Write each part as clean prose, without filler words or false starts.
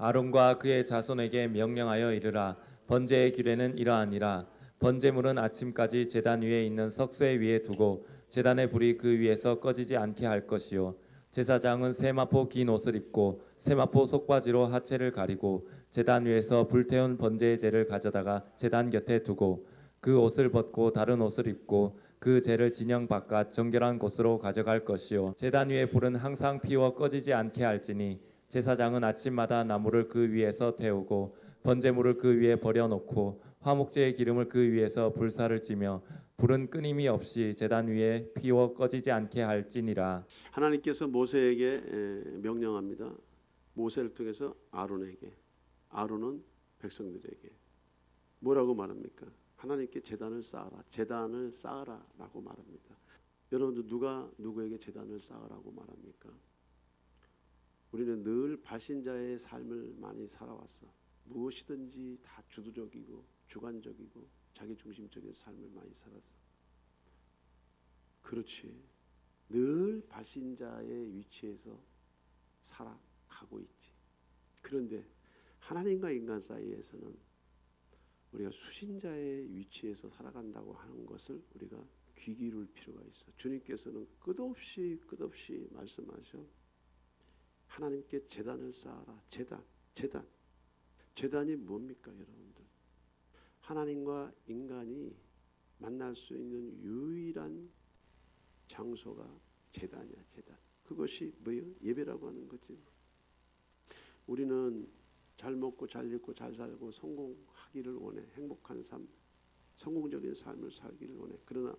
아론과 그의 자손에게 명령하여 이르라. 번제의 규례는 이러하니라. 번제물은 아침까지 제단 위에 있는 석쇠 위에 두고 제단의 불이 그 위에서 꺼지지 않게 할 것이요. 제사장은 세마포 긴 옷을 입고 세마포 속바지로 하체를 가리고 제단 위에서 불태운 번제의 재를 가져다가 제단 곁에 두고 그 옷을 벗고 다른 옷을 입고 그 재를 진영 바깥 정결한 곳으로 가져갈 것이요. 제단 위에 불은 항상 피워 꺼지지 않게 할지니 제사장은 아침마다 나무를 그 위에서 태우고 번제물을 그 위에 버려놓고 화목제의 기름을 그 위에서 불사를 지며 불은 끊임이 없이 제단 위에 피워 꺼지지 않게 할지니라. 하나님께서 모세에게 명령합니다. 모세를 통해서 아론에게, 아론은 백성들에게 뭐라고 말합니까? 하나님께 제단을 쌓아라, 제단을 쌓아라라고 말합니다. 여러분들 누가 누구에게 제단을 쌓으라고 말합니까? 우리는 늘 발신자의 삶을 많이 살아왔어. 무엇이든지 다 주도적이고 주관적이고 자기 중심적인 삶을 많이 살았어. 그렇지. 늘 발신자의 위치에서 살아가고 있지. 그런데 하나님과 인간 사이에서는 우리가 수신자의 위치에서 살아간다고 하는 것을 우리가 귀 기울일 필요가 있어. 주님께서는 끝없이 말씀하셔. 하나님께 제단을 쌓아라. 제단이 뭡니까, 여러분들? 하나님과 인간이 만날 수 있는 유일한 장소가 제단이야, 제단. 그것이 뭐예요? 예배라고 하는 거지. 우리는 잘 먹고 잘 입고 잘 살고 성공하기를 원해. 행복한 삶, 성공적인 삶을 살기를 원해. 그러나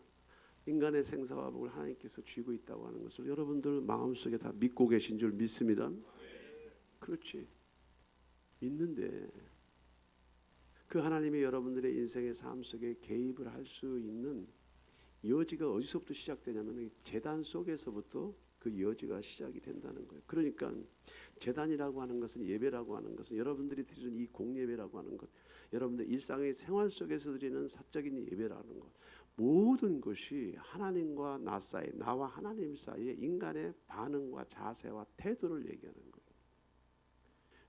인간의 생사화복을 하나님께서 쥐고 있다고 하는 것을 여러분들 마음속에 다 믿고 계신 줄 믿습니다. 그렇지. 믿는데 그 하나님이 여러분들의 인생의 삶 속에 개입을 할 수 있는 여지가 어디서부터 시작되냐면 제단 속에서부터 그 여지가 시작이 된다는 거예요. 그러니까 제단이라고 하는 것은, 예배라고 하는 것은, 여러분들이 드리는 이 공예배라고 하는 것, 여러분들 일상의 생활 속에서 드리는 사적인 예배라는 것, 모든 것이 하나님과 나 사이, 나와 하나님 사이의 인간의 반응과 자세와 태도를 얘기하는 거예요.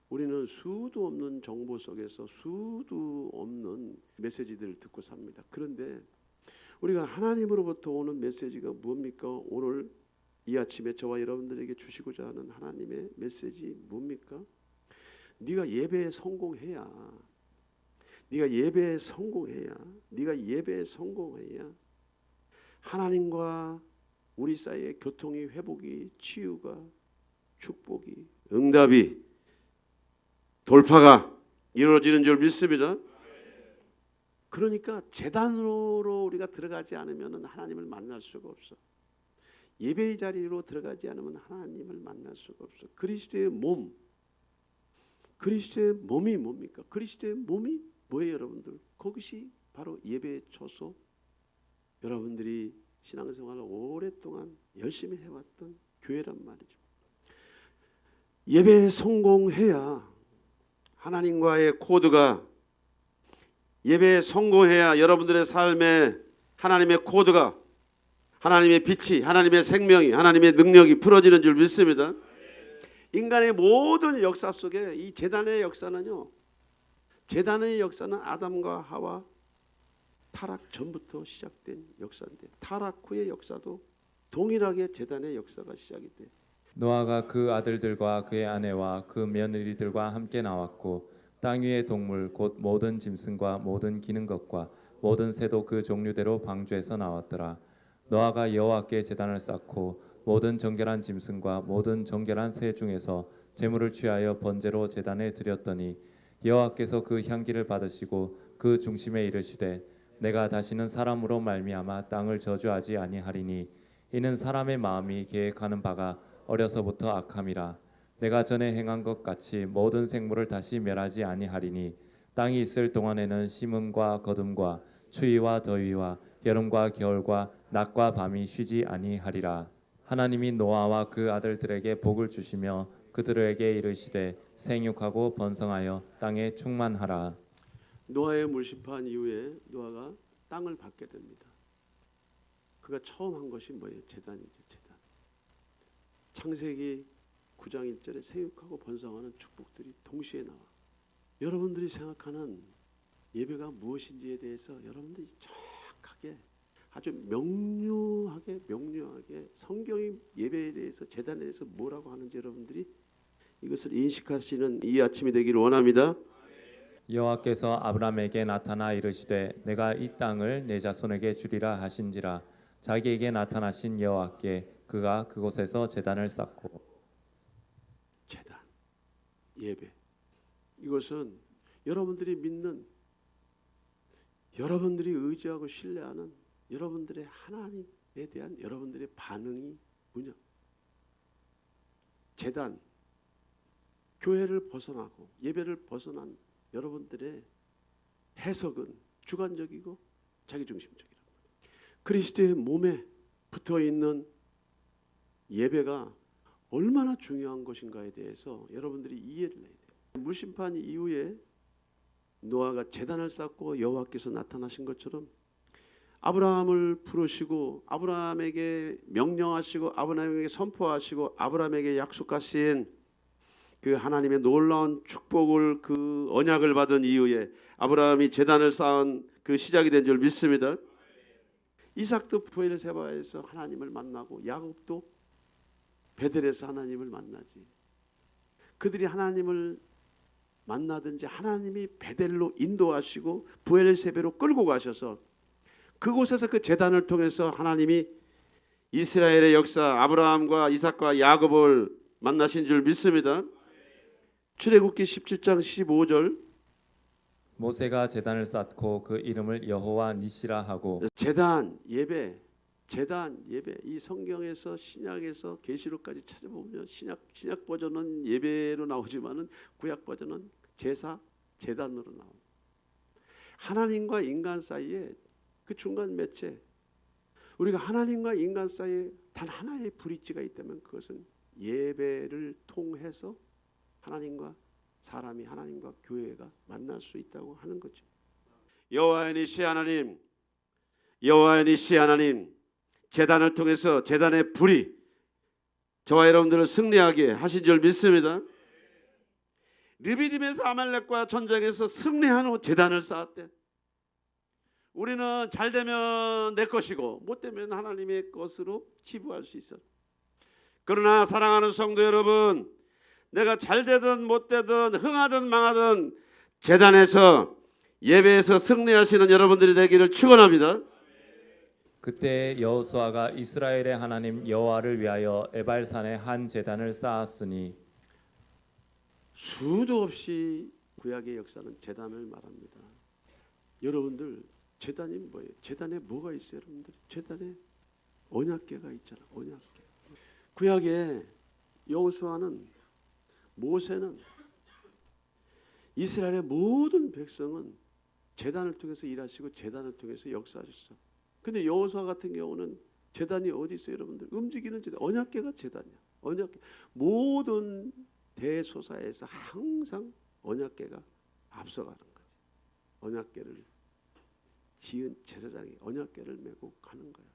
우리는 수도 없는 정보 속에서 수도 없는 메시지들을 듣고 삽니다. 그런데 우리가 하나님으로부터 오는 메시지가 뭡니까? 오늘 이 아침에 저와 여러분들에게 주시고자 하는 하나님의 메시지 뭡니까? 네가 예배에 성공해야, 네가 예배에 성공해야 하나님과 우리 사이의 교통이, 회복이, 치유가, 축복이, 응답이, 돌파가 이루어지는 줄 믿습니다. 그러니까 제단으로 우리가 들어가지 않으면 하나님을 만날 수가 없어. 예배의 자리로 들어가지 않으면 하나님을 만날 수가 없어. 그리스도의 몸이 뭡니까? 그리스도의 몸이 뭐예요, 여러분들? 그것이 바로 예배의 초소. 여러분들이 신앙생활을 오랫동안 열심히 해왔던 교회란 말이죠. 예배에 성공해야 하나님과의 코드가, 예배에 성공해야 여러분들의 삶에 하나님의 코드가, 하나님의 빛이, 하나님의 생명이, 하나님의 능력이 풀어지는 줄 믿습니다. 인간의 모든 역사 속에 이 제단의 역사는요, 제단의 역사는 아담과 하와 타락 전부터 시작된 역사인데, 타락 후의 역사도 동일하게 제단의 역사가 시작이 돼. 노아가 그 아들들과 그의 아내와 그 며느리들과 함께 나왔고 땅 위의 동물 곧 모든 짐승과 모든 기는 것과 모든 새도 그 종류대로 방주에서 나왔더라. 노아가 여호와께 제단을 쌓고 모든 정결한 짐승과 모든 정결한 새 중에서 제물을 취하여 번제로 제단에 드렸더니 여호와께서 그 향기를 받으시고 그 중심에 이르시되 내가 다시는 사람으로 말미암아 땅을 저주하지 아니하리니 이는 사람의 마음이 계획하는 바가 어려서부터 악함이라. 내가 전에 행한 것 같이 모든 생물을 다시 멸하지 아니하리니 땅이 있을 동안에는 심음과 거둠과 추위와 더위와 여름과 겨울과 낮과 밤이 쉬지 아니하리라. 하나님이 노아와 그 아들들에게 복을 주시며 그들에게 이르시되 생육하고 번성하여 땅에 충만하라. 노아의 물심판 이후에 노아가 땅을 받게 됩니다. 그가 처음 한 것이 뭐예요? 제단이죠, 제단. 창세기 9장 1절에 생육하고 번성하는 축복들이 동시에 나와. 여러분들이 생각하는 예배가 무엇인지에 대해서 여러분들이 정확하게 아주 명료하게 성경이 예배에 대해서 제단에 대해서 뭐라고 하는지 여러분들이 이것을 인식하시는 이 아침이 되기를 원합니다. 여호와께서 아브라함에게 나타나 이르시되 내가 이 땅을 내 자손에게 주리라 하신지라. 자기에게 나타나신 여호와께 그가 그곳에서 제단을 쌓고. 제단, 예배, 이것은 여러분들이 믿는, 여러분들이 의지하고 신뢰하는 여러분들의 하나님에 대한 여러분들의 반응이 뭐냐? 제단, 교회를 벗어나고 예배를 벗어난 여러분들의 해석은 주관적이고 자기중심적이라고. 그리스도의 몸에 붙어있는 예배가 얼마나 중요한 것인가에 대해서 여러분들이 이해를 해야 돼요. 물심판 이후에 노아가 제단을 쌓고 여호와께서 나타나신 것처럼 아브라함을 부르시고 아브라함에게 명령하시고 아브라함에게 선포하시고 아브라함에게 약속하신 그 하나님의 놀라운 축복을, 그 언약을 받은 이후에 아브라함이 제단을 쌓은 그 시작이 된 줄 믿습니다. 이삭도 브엘세바에서 하나님을 만나고 야곱도 베델에서 하나님을 만나지. 그들이 하나님을 만나든지 하나님이 베델로 인도하시고 브엘세바로 끌고 가셔서 그곳에서 그 제단을 통해서 하나님이 이스라엘의 역사, 아브라함과 이삭과 야곱을 만나신 줄 믿습니다. 출애굽기 17장 15절, 모세가 제단을 쌓고 그 이름을 여호와 니시라 하고. 제단 예배, 제단 예배. 이 성경에서 신약에서 계시록까지 찾아보면 신약 버전은 예배로 나오지만은 구약 버전은 제사, 제단으로 나옵니다. 하나님과 인간 사이에 그 중간 매체, 우리가 하나님과 인간 사이에 단 하나의 브릿지가 있다면 그것은 예배를 통해서 하나님과 사람이, 하나님과 교회가 만날 수 있다고 하는 거죠. 여호와의 니시 하나님, 여호와의 니시 하나님, 제단을 통해서 제단의 불이 저와 여러분들을 승리하게 하신 줄 믿습니다. 르비딤에서 아말렉과 전쟁에서 승리한 후 제단을 쌓았대. 우리는 잘 되면 내 것이고 못 되면 하나님의 것으로 치부할 수 있어. 그러나 사랑하는 성도 여러분, 내가 잘 되든 못 되든 흥하든 망하든 제단에서 예배에서 승리하시는 여러분들이 되기를 축원합니다. 그때 여호수아가 이스라엘의 하나님 여호와를 위하여 에발산에 한 제단을 쌓았으니. 수도 없이 구약의 역사는 제단을 말합니다. 여러분들 제단이 뭐예요? 제단에 뭐가 있어요, 여러분들? 제단에 언약궤가 있잖아. 언약궤. 구약에 여호수아는, 모세는, 이스라엘의 모든 백성은 제단을 통해서 일하시고 제단을 통해서 역사하셨어. 근데 여호수아 같은 경우는 제단이 어디 있어요, 여러분들? 움직이는 제단, 언약궤가 제단이야. 언약궤. 모든 대소사에서 항상 언약궤가 앞서가는 거지. 언약궤를 지은 제사장이 언약궤를 메고 가는 거야.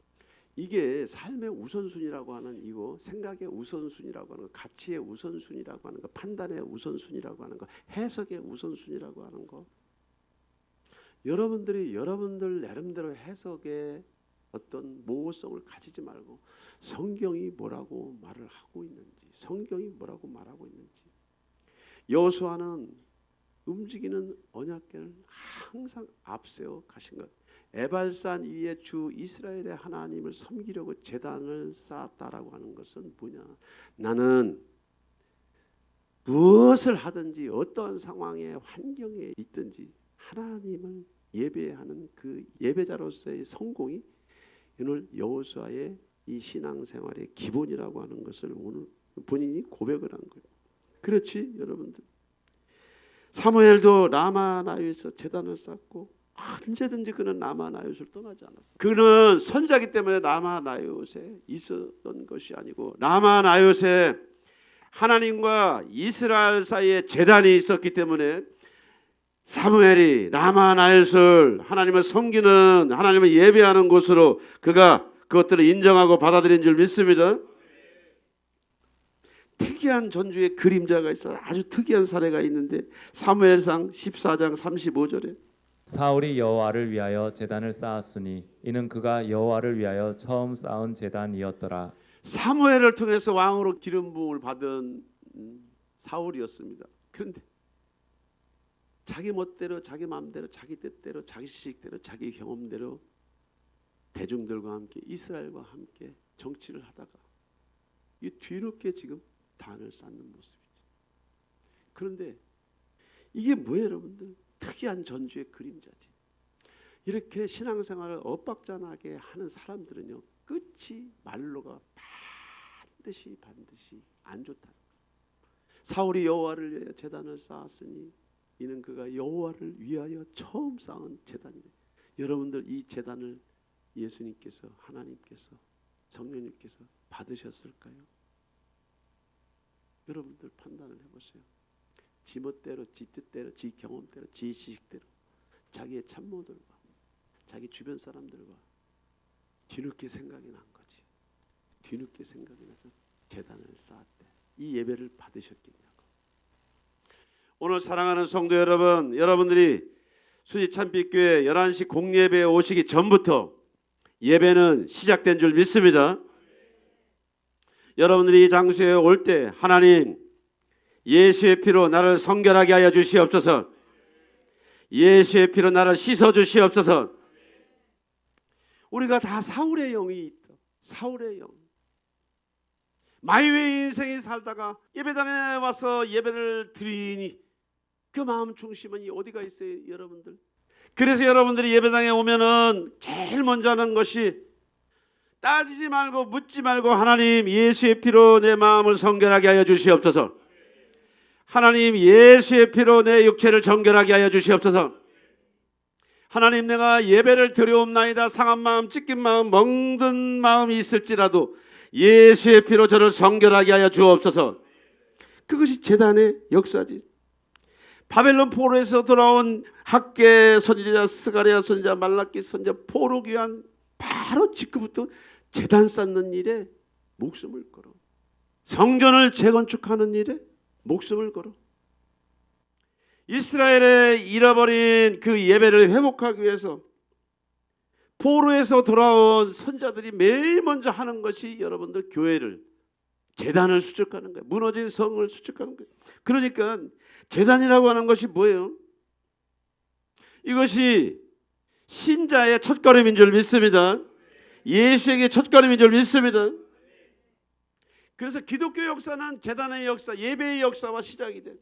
이게 삶의 우선순위라고 하는 이거, 생각의 우선순위라고 하는 거, 가치의 우선순위라고 하는 거, 판단의 우선순위라고 하는 거, 해석의 우선순위라고 하는 거. 여러분들이 여러분들 나름대로 해석의 어떤 모호성을 가지지 말고 성경이 뭐라고 말을 하고 있는지, 성경이 뭐라고 말하고 있는지. 여호수아는 움직이는 언약궤를 항상 앞세워 가신 것. 에발산 위에 주 이스라엘의 하나님을 섬기려고 제단을 쌓았다라고 하는 것은 뭐냐? 나는 무엇을 하든지 어떠한 상황에 환경에 있든지 하나님을 예배하는 그 예배자로서의 성공이 오늘 여호수아의 이 신앙생활의 기본이라고 하는 것을 오늘 본인이 고백을 한 거예요. 그렇지 여러분들. 사무엘도 라마나요에서 제단을 쌓고 언제든지 그는 라마나요를 떠나지 않았어. 그는 선자기 때문에 라마나요에 있었던 것이 아니고 라마나요에 하나님과 이스라엘 사이에 제단이 있었기 때문에 사무엘이 라마나요를 하나님을 섬기는, 하나님을 예배하는 곳으로 그가 그것들을 인정하고 받아들인 줄 믿습니다. 특이한 전주의 그림자가 있어. 아주 특이한 사례가 있는데 사무엘상 14장 35절에 사울이 여호와를 위하여 제단을 쌓았으니 이는 그가 여호와를 위하여 처음 쌓은 제단이었더라. 사무엘을 통해서 왕으로 기름 부음을 받은 사울이었습니다. 그런데 자기 멋대로, 자기 마음대로, 자기 뜻대로, 자기 지식대로, 자기 경험대로 대중들과 함께 이스라엘과 함께 정치를 하다가 이 뒤늦게 지금 단을 쌓는 모습이죠. 그런데 이게 뭐예요, 여러분들? 특이한 전주의 그림자지. 이렇게 신앙생활을 엇박자나게 하는 사람들은요, 끝이 말로가 반드시 안 좋다는 거예요. 사울이 여호와를 위하여 제단을 쌓았으니 이는 그가 여호와를 위하여 처음 쌓은 제단이래. 여러분들 이 제단을 예수님께서, 하나님께서, 성령님께서 받으셨을까요? 여러분들 판단을 해보세요. 지 멋대로, 지 뜻대로, 지 경험대로, 지 지식대로 자기의 참모들과 자기 주변 사람들과 뒤늦게 생각이 난 거지. 뒤늦게 생각이 나서 제단을 쌓았대. 이 예배를 받으셨겠냐고. 오늘 사랑하는 성도 여러분, 여러분들이 수지 참빛교회 11시 공예배에 오시기 전부터 예배는 시작된 줄 믿습니다. 여러분들이 이 장소에 올 때 하나님 예수의 피로 나를 성결하게 하여 주시옵소서. 예수의 피로 나를 씻어 주시옵소서. 우리가 다 사울의 영이 있다. 사울의 영. 마이웨이 인생이 살다가 예배당에 와서 예배를 드리니 그 마음 중심은 어디가 있어요, 여러분들? 그래서 여러분들이 예배당에 오면은 제일 먼저 하는 것이 따지지 말고 묻지 말고 하나님 예수의 피로 내 마음을 성결하게 하여 주시옵소서. 하나님 예수의 피로 내 육체를 정결하게 하여 주시옵소서. 하나님 내가 예배를 드려옵나이다. 상한 마음, 찢긴 마음, 멍든 마음이 있을지라도 예수의 피로 저를 성결하게 하여 주옵소서. 그것이 제단의 역사지. 바벨론 포로에서 돌아온 학개 선지자, 스가랴 선지자, 말라기 선지자, 포로 귀환 바로 직후부터 제단 쌓는 일에 목숨을 걸어. 성전을 재건축하는 일에 목숨을 걸어. 이스라엘의 잃어버린 그 예배를 회복하기 위해서 포로에서 돌아온 선자들이 매일 먼저 하는 것이 여러분들 교회를, 제단을 수축하는 거예요. 무너진 성을 수축하는 거예요. 그러니까 제단이라고 하는 것이 뭐예요? 이것이 신자의 첫걸음인 줄 믿습니다. 예수에게 첫걸음인 줄 믿습니다. 그래서 기독교 역사는 제단의 역사, 예배의 역사와 시작이 돼.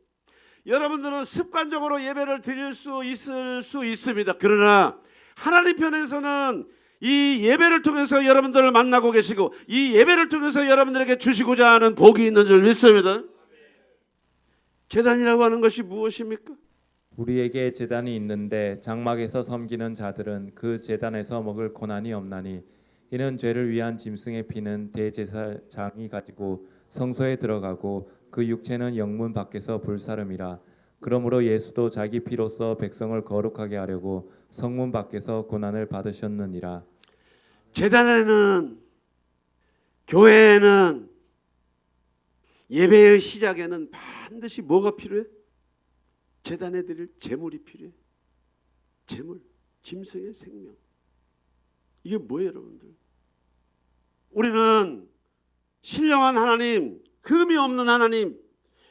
여러분들은 습관적으로 예배를 드릴 수 있을 수 있습니다. 그러나 하나님 편에서는 이 예배를 통해서 여러분들을 만나고 계시고 이 예배를 통해서 여러분들에게 주시고자 하는 복이 있는 줄 믿습니다. 제단이라고 하는 것이 무엇입니까? 우리에게 제단이 있는데 장막에서 섬기는 자들은 그 제단에서 먹을 고난이 없나니 이는 죄를 위한 짐승의 피는 대제사장이 가지고 성소에 들어가고 그 육체는 영문 밖에서 불사름이라. 그러므로 예수도 자기 피로써 백성을 거룩하게 하려고 성문 밖에서 고난을 받으셨느니라. 제단에는, 교회에는, 예배의 시작에는 반드시 뭐가 필요해? 제단에 드릴 제물이 필요해. 제물, 짐승의 생명. 이게 뭐예요, 여러분들? 우리는 신령한 하나님, 흠이 없는 하나님,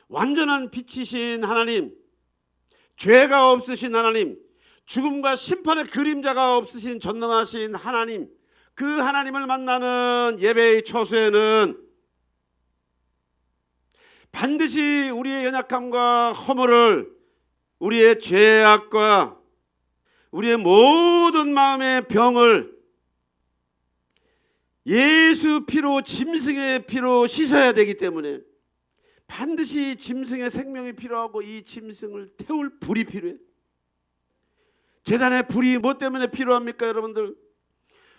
완전한 빛이신 하나님, 죄가 없으신 하나님, 죽음과 심판의 그림자가 없으신 전능하신 하나님, 그 하나님을 만나는 예배의 처소에는 반드시 우리의 연약함과 허물을, 우리의 죄악과 우리의 모든 마음의 병을 예수 피로, 짐승의 피로 씻어야 되기 때문에 반드시 짐승의 생명이 필요하고 이 짐승을 태울 불이 필요해. 제단의 불이 뭐 때문에 필요합니까, 여러분들?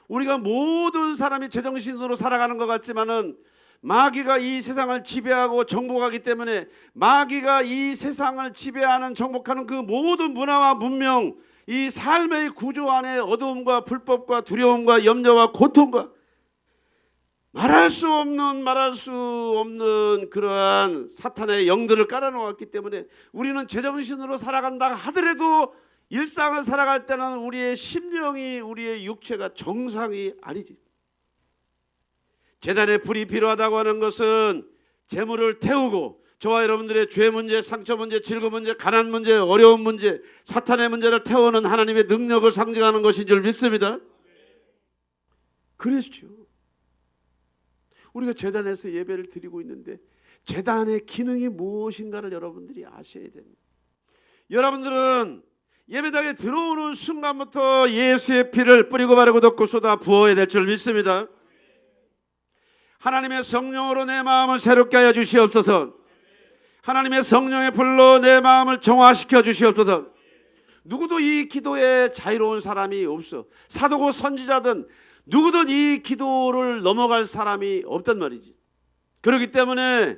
우리가 모든 사람이 제정신으로 살아가는 것 같지만은 마귀가 이 세상을 지배하고 정복하기 때문에 마귀가 이 세상을 지배하는, 정복하는 그 모든 문화와 문명, 이 삶의 구조 안에 어두움과 불법과 두려움과 염려와 고통과 말할 수 없는 그러한 사탄의 영들을 깔아놓았기 때문에 우리는 제정신으로 살아간다 하더라도 일상을 살아갈 때는 우리의 심령이, 우리의 육체가 정상이 아니지. 제단에 불이 필요하다고 하는 것은 재물을 태우고 저와 여러분들의 죄 문제, 상처 문제, 질고 문제, 가난 문제, 어려운 문제, 사탄의 문제를 태우는 하나님의 능력을 상징하는 것인 줄 믿습니다. 그렇죠. 우리가 제단에서 예배를 드리고 있는데 제단의 기능이 무엇인가를 여러분들이 아셔야 됩니다. 여러분들은 예배당에 들어오는 순간부터 예수의 피를 뿌리고 바르고 덮고 쏟아 부어야 될 줄 믿습니다. 하나님의 성령으로 내 마음을 새롭게 하여 주시옵소서. 하나님의 성령의 불로 내 마음을 정화시켜 주시옵소서. 누구도 이 기도에 자유로운 사람이 없어. 사도고 선지자든 누구든 이 기도를 넘어갈 사람이 없단 말이지. 그렇기 때문에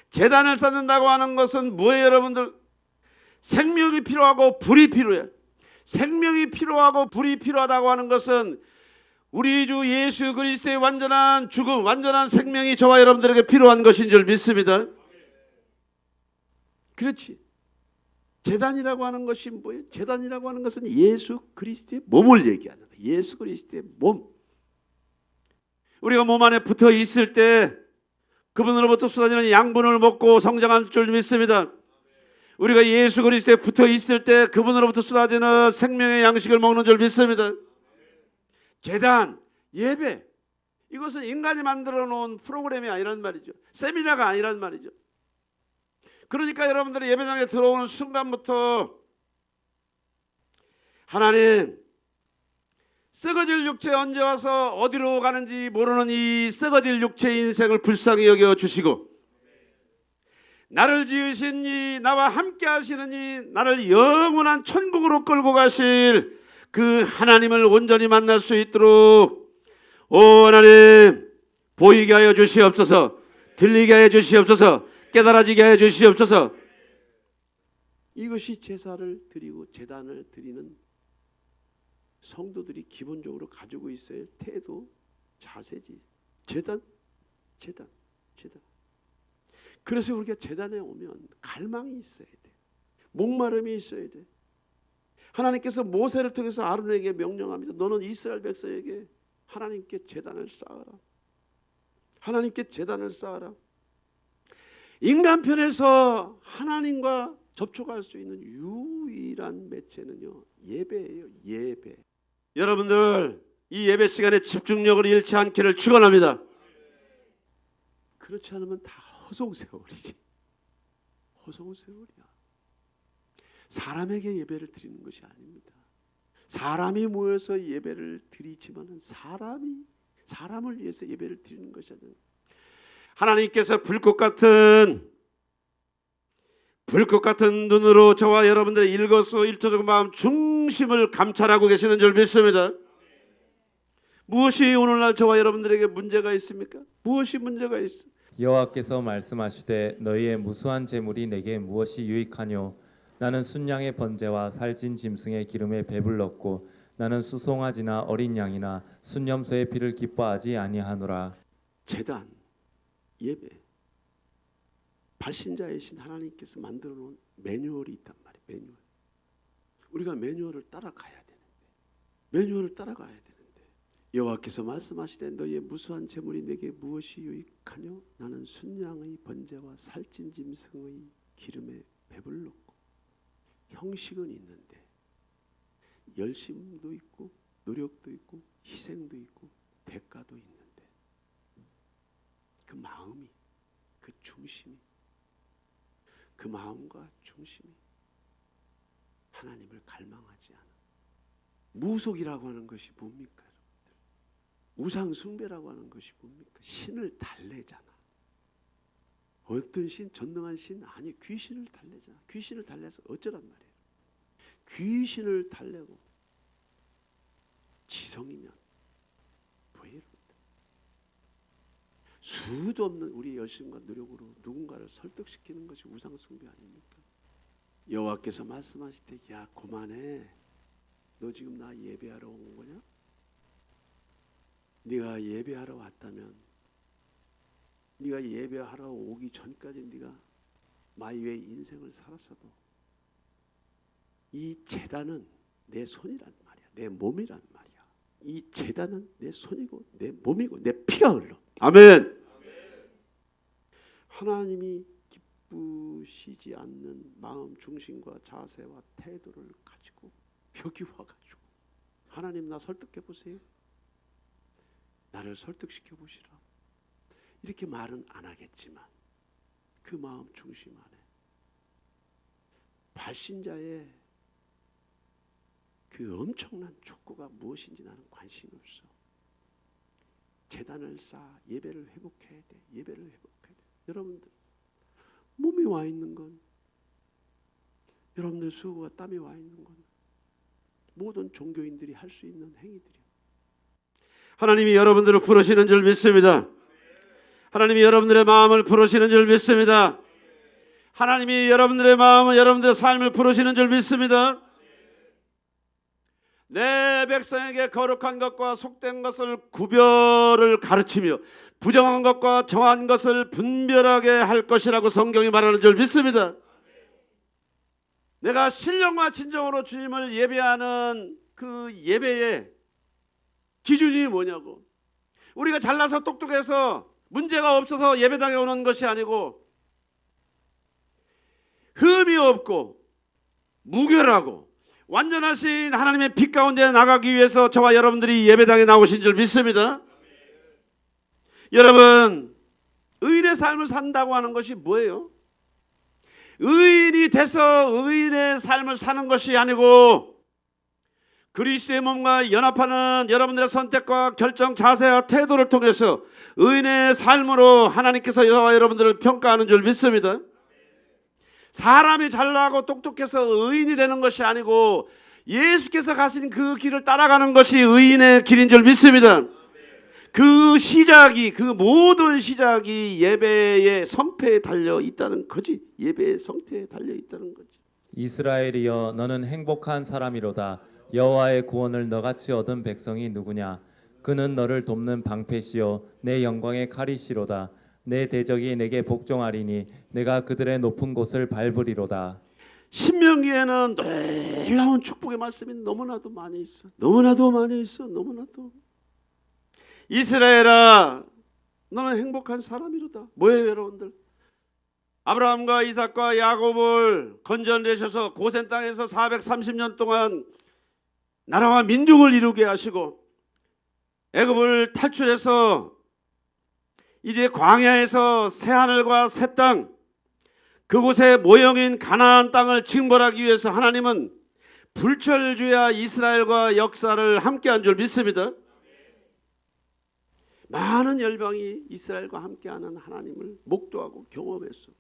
제단을 쌓는다고 하는 것은 뭐예요, 여러분들? 생명이 필요하고 불이 필요해. 생명이 필요하고 불이 필요하다고 하는 것은 우리 주 예수 그리스도의 완전한 죽음, 완전한 생명이 저와 여러분들에게 필요한 것인 줄 믿습니다. 그렇지. 제단이라고 하는 것이 뭐예요? 제단이라고 하는 것은 예수 그리스도의 몸을 얘기하는 거예요. 예수 그리스도의 몸. 우리가 몸 안에 붙어 있을 때 그분으로부터 쏟아지는 양분을 먹고 성장할 줄 믿습니다. 우리가 예수 그리스도에 붙어 있을 때 그분으로부터 쏟아지는 생명의 양식을 먹는 줄 믿습니다. 제단, 예배, 이것은 인간이 만들어 놓은 프로그램이 아니란 말이죠. 세미나가 아니란 말이죠. 그러니까 여러분들이 예배당에 들어오는 순간부터 하나님, 썩어질 육체 언제 와서 어디로 가는지 모르는 이 썩어질 육체 인생을 불쌍히 여겨 주시고 나를 지으신 이, 나와 함께 하시는 이, 나를 영원한 천국으로 끌고 가실 그 하나님을 온전히 만날 수 있도록 오 하나님 보이게 하여 주시옵소서. 들리게 하여 주시옵소서. 깨달아지게 하여 주시옵소서. 이것이 제사를 드리고 제단을 드리는 성도들이 기본적으로 가지고 있어야 할 태도, 자세지. 제단. 그래서 우리가 제단에 오면 갈망이 있어야 돼. 목마름이 있어야 돼. 하나님께서 모세를 통해서 아론에게 명령합니다. 너는 이스라엘 백성에게 하나님께 제단을 쌓아라. 하나님께 제단을 쌓아라. 인간편에서 하나님과 접촉할 수 있는 유일한 매체는요, 예배예요. 예배. 여러분들 이 예배 시간에 집중력을 잃지 않기를 축원합니다. 그렇지 않으면 다 허송세월이지. 허송세월이야. 사람에게 예배를 드리는 것이 아닙니다. 사람이 모여서 예배를 드리지만은 사람을 위해서 예배를 드리는 것이 아니라 하나님께서 불꽃 같은 눈으로 저와 여러분들의 일거수일투족 마음 중심을 감찰하고 계시는 줄 믿습니다. 무엇이 오늘날 저와 여러분들에게 문제가 있습니까? 무엇이 문제가 있어? 여호와께서 말씀하시되 너희의 무수한 재물이 내게 무엇이 유익하뇨? 나는 순양의 번제와 살찐 짐승의 기름에 배불렀고 나는 수송아지나 어린 양이나 순염소의 피를 기뻐하지 아니하노라. 제단, 예배, 발신자이신 하나님께서 만들어 놓은 매뉴얼이 있단 말이에요. 매뉴얼. 우리가 매뉴얼을 따라가야 되는데 여호와께서 말씀하시되 너희의 무수한 재물이 내게 무엇이 유익하뇨? 나는 순양의 번제와 살찐 짐승의 기름에 배불렀고. 형식은 있는데 열심도 있고 노력도 있고 희생도 있고 대가도 있는데 그 마음이, 그 중심이, 그 마음과 중심이 하나님을 갈망하지 않아. 무속이라고 하는 것이 뭡니까? 우상 숭배라고 하는 것이 뭡니까? 신을 달래잖아. 어떤 신? 전능한 신? 아니, 귀신을 달래잖아. 귀신을 달래서 어쩌란 말이에요? 귀신을 달래고 지성이면 뭐예요? 수도 없는 우리의 열심과 노력으로 누군가를 설득시키는 것이 우상 숭배 아닙니까? 여호와께서 말씀하실 때 야 그만해. 너 지금 나 예배하러 온 거냐? 네가 예배하러 왔다면 네가 예배하러 오기 전까지 네가 마이웨이 인생을 살았어도 이 제단은 내 손이란 말이야. 내 몸이란 말이야. 이 제단은 내 손이고 내 몸이고 내 피가 흘러. 아멘. 하나님이 기쁘시지 않는 마음 중심과 자세와 태도를 가지고 여기 와가지고 하나님 나 설득해 보세요. 나를 설득시켜 보시라. 이렇게 말은 안 하겠지만 그 마음 중심 안에 발신자의 그 엄청난 촉구가 무엇인지 나는 관심이 없어. 제단을 쌓아 예배를 회복해야 돼. 예배를 회복해야 돼. 여러분들 몸이 와 있는 건, 여러분들 수고가 땀이 와 있는 건 모든 종교인들이 할 수 있는 행위들이야. 하나님이 여러분들을 부르시는 줄 믿습니다. 하나님이 여러분들의 마음을 부르시는 줄 믿습니다. 하나님이 여러분들의 마음을, 여러분들의 삶을 부르시는 줄 믿습니다. 내 백성에게 거룩한 것과 속된 것을 구별을 가르치며 부정한 것과 정한 것을 분별하게 할 것이라고 성경이 말하는 줄 믿습니다. 내가 신령과 진정으로 주님을 예배하는 그 예배의 기준이 뭐냐고. 우리가 잘나서 똑똑해서 문제가 없어서 예배당에 오는 것이 아니고 흠이 없고 무결하고 완전하신 하나님의 빛 가운데 나가기 위해서 저와 여러분들이 예배당에 나오신 줄 믿습니다. 여러분, 의인의 삶을 산다고 하는 것이 뭐예요? 의인이 돼서 의인의 삶을 사는 것이 아니고 그리스도의 몸과 연합하는 여러분들의 선택과 결정, 자세와 태도를 통해서 의인의 삶으로 하나님께서 저와 여러분들을 평가하는 줄 믿습니다. 사람이 잘나고 똑똑해서 의인이 되는 것이 아니고 예수께서 가신 그 길을 따라가는 것이 의인의 길인 줄 믿습니다. 그 시작이, 그 모든 시작이 예배의 성패에 달려 있다는 거지. 예배의 성패에 달려 있다는 거지. 이스라엘이여 너는 행복한 사람이로다. 여호와의 구원을 너같이 얻은 백성이 누구냐? 그는 너를 돕는 방패시요 내 영광의 칼이시로다. 내 대적이 내게 복종하리니 내가 그들의 높은 곳을 밟으리로다. 신명기에는 놀라운 축복의 말씀이 너무나도 많이 있어. 너무나도 많이 있어. 너무나도. 이스라엘아 너는 행복한 사람이로다. 뭐예요 여러분들? 아브라함과 이삭과 야곱을 건져내셔서 고센 땅에서 430년 동안 나라와 민족을 이루게 하시고 애굽을 탈출해서 이제 광야에서 새하늘과 새 땅, 그곳에 모형인 가나안 땅을 징벌하기 위해서 하나님은 불철주야 이스라엘과 역사를 함께한 줄 믿습니다. 많은 열방이 이스라엘과 함께하는 하나님을 목도하고 경험했어.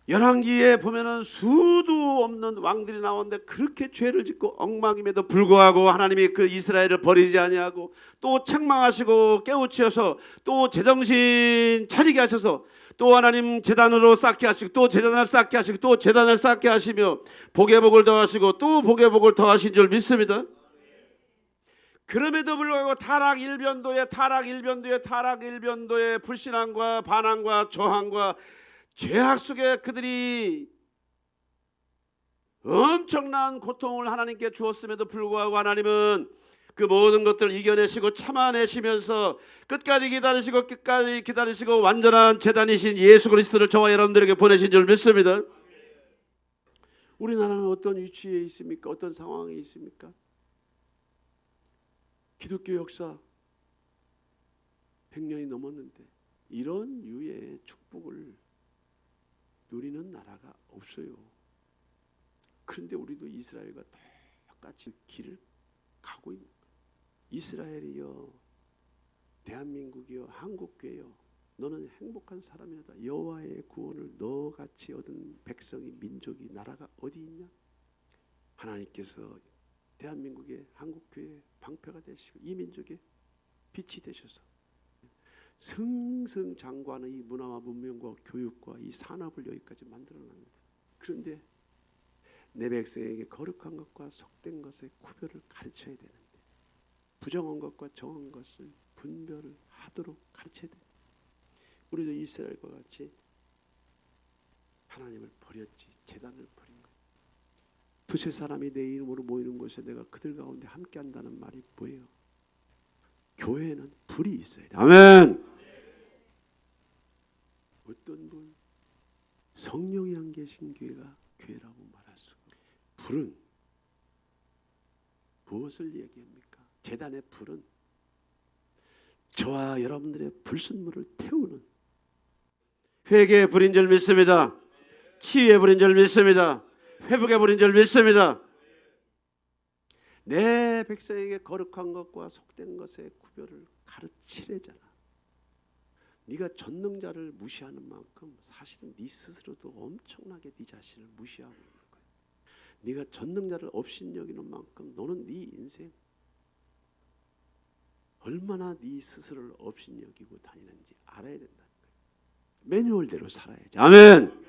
열왕기에 보면은 수도 없는 왕들이 나오는데 그렇게 죄를 짓고 엉망임에도 불구하고 하나님이 그 이스라엘을 버리지 아니하고 또 책망하시고 깨우치셔서 또 제정신 차리게 하셔서 또 하나님 제단으로 쌓게 하시고 또 제단을 쌓게 하시고 또 제단을 쌓게 하시며 복의 복을 더하시고 또 복의 복을 더하신 줄 믿습니다. 그럼에도 불구하고 타락 일변도의 불신앙과 반항과 저항과 죄악 속에 그들이 엄청난 고통을 하나님께 주었음에도 불구하고 하나님은 그 모든 것들을 이겨내시고 참아내시면서 끝까지 기다리시고 완전한 제단이신 예수 그리스도를 저와 여러분들에게 보내신 줄 믿습니다. 우리나라는 어떤 위치에 있습니까? 어떤 상황에 있습니까? 기독교 역사 100년이 넘었는데 이런 유의 축복을 누리는 나라가 없어요. 그런데 우리도 이스라엘과 똑같이 길을 가고 있는 거예요. 이스라엘이여, 대한민국이여, 한국교회여, 너는 행복한 사람이다. 여호와의 구원을 너같이 얻은 백성이, 민족이, 나라가 어디 있냐? 하나님께서 대한민국의 한국교회 방패가 되시고 이 민족의 빛이 되셔서 승승장구하는 이 문화와 문명과 교육과 이 산업을 여기까지 만들어놨습니다. 그런데 내 백성에게 거룩한 것과 속된 것의 구별을 가르쳐야 되는데 부정한 것과 정한 것을 분별을 하도록 가르쳐야 됩니다. 우리도 이스라엘과 같이 하나님을 버렸지. 제단을 버린 거예요. 두세 사람이 내 이름으로 모이는 곳에 내가 그들 가운데 함께 한다는 말이 뭐예요? 교회는 불이 있어야 돼. 아멘. 어떤 분? 성령이 안 계신 교회가 교회라고 말할 수가 없어요. 불은 무엇을 얘기합니까? 제단의 불은 저와 여러분들의 불순물을 태우는 회개의 불인 줄 믿습니다. 치유의 불인 줄 믿습니다. 회복의 불인 줄 믿습니다. 내 백성에게 거룩한 것과 속된 것의 구별을 가르치래잖아. 네가 전능자를 무시하는 만큼 사실은 네 스스로도 엄청나게 네 자신을 무시하고 있는 거야. 네가 전능자를 업신여기는 만큼 너는 네 인생 얼마나 네 스스로를 업신여기고 다니는지 알아야 된다는 거야. 매뉴얼대로 살아야지. 아멘.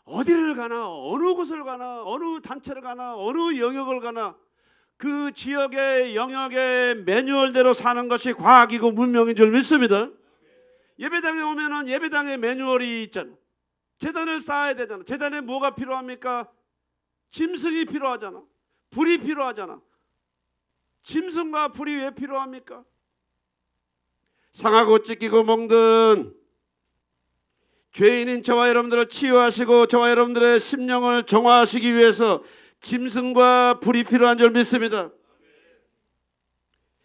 어디를 가나 어느 곳을 가나 어느 단체를 가나 어느 영역을 가나 그 지역의 영역의 매뉴얼대로 사는 것이 과학이고 문명인 줄 믿습니다. 예배당에 오면은 예배당에 매뉴얼이 있잖아. 제단을 쌓아야 되잖아. 제단에 뭐가 필요합니까? 짐승이 필요하잖아. 불이 필요하잖아. 짐승과 불이 왜 필요합니까? 상하고 찢기고 멍든 죄인인 저와 여러분들을 치유하시고 저와 여러분들의 심령을 정화하시기 위해서 짐승과 불이 필요한 줄 믿습니다.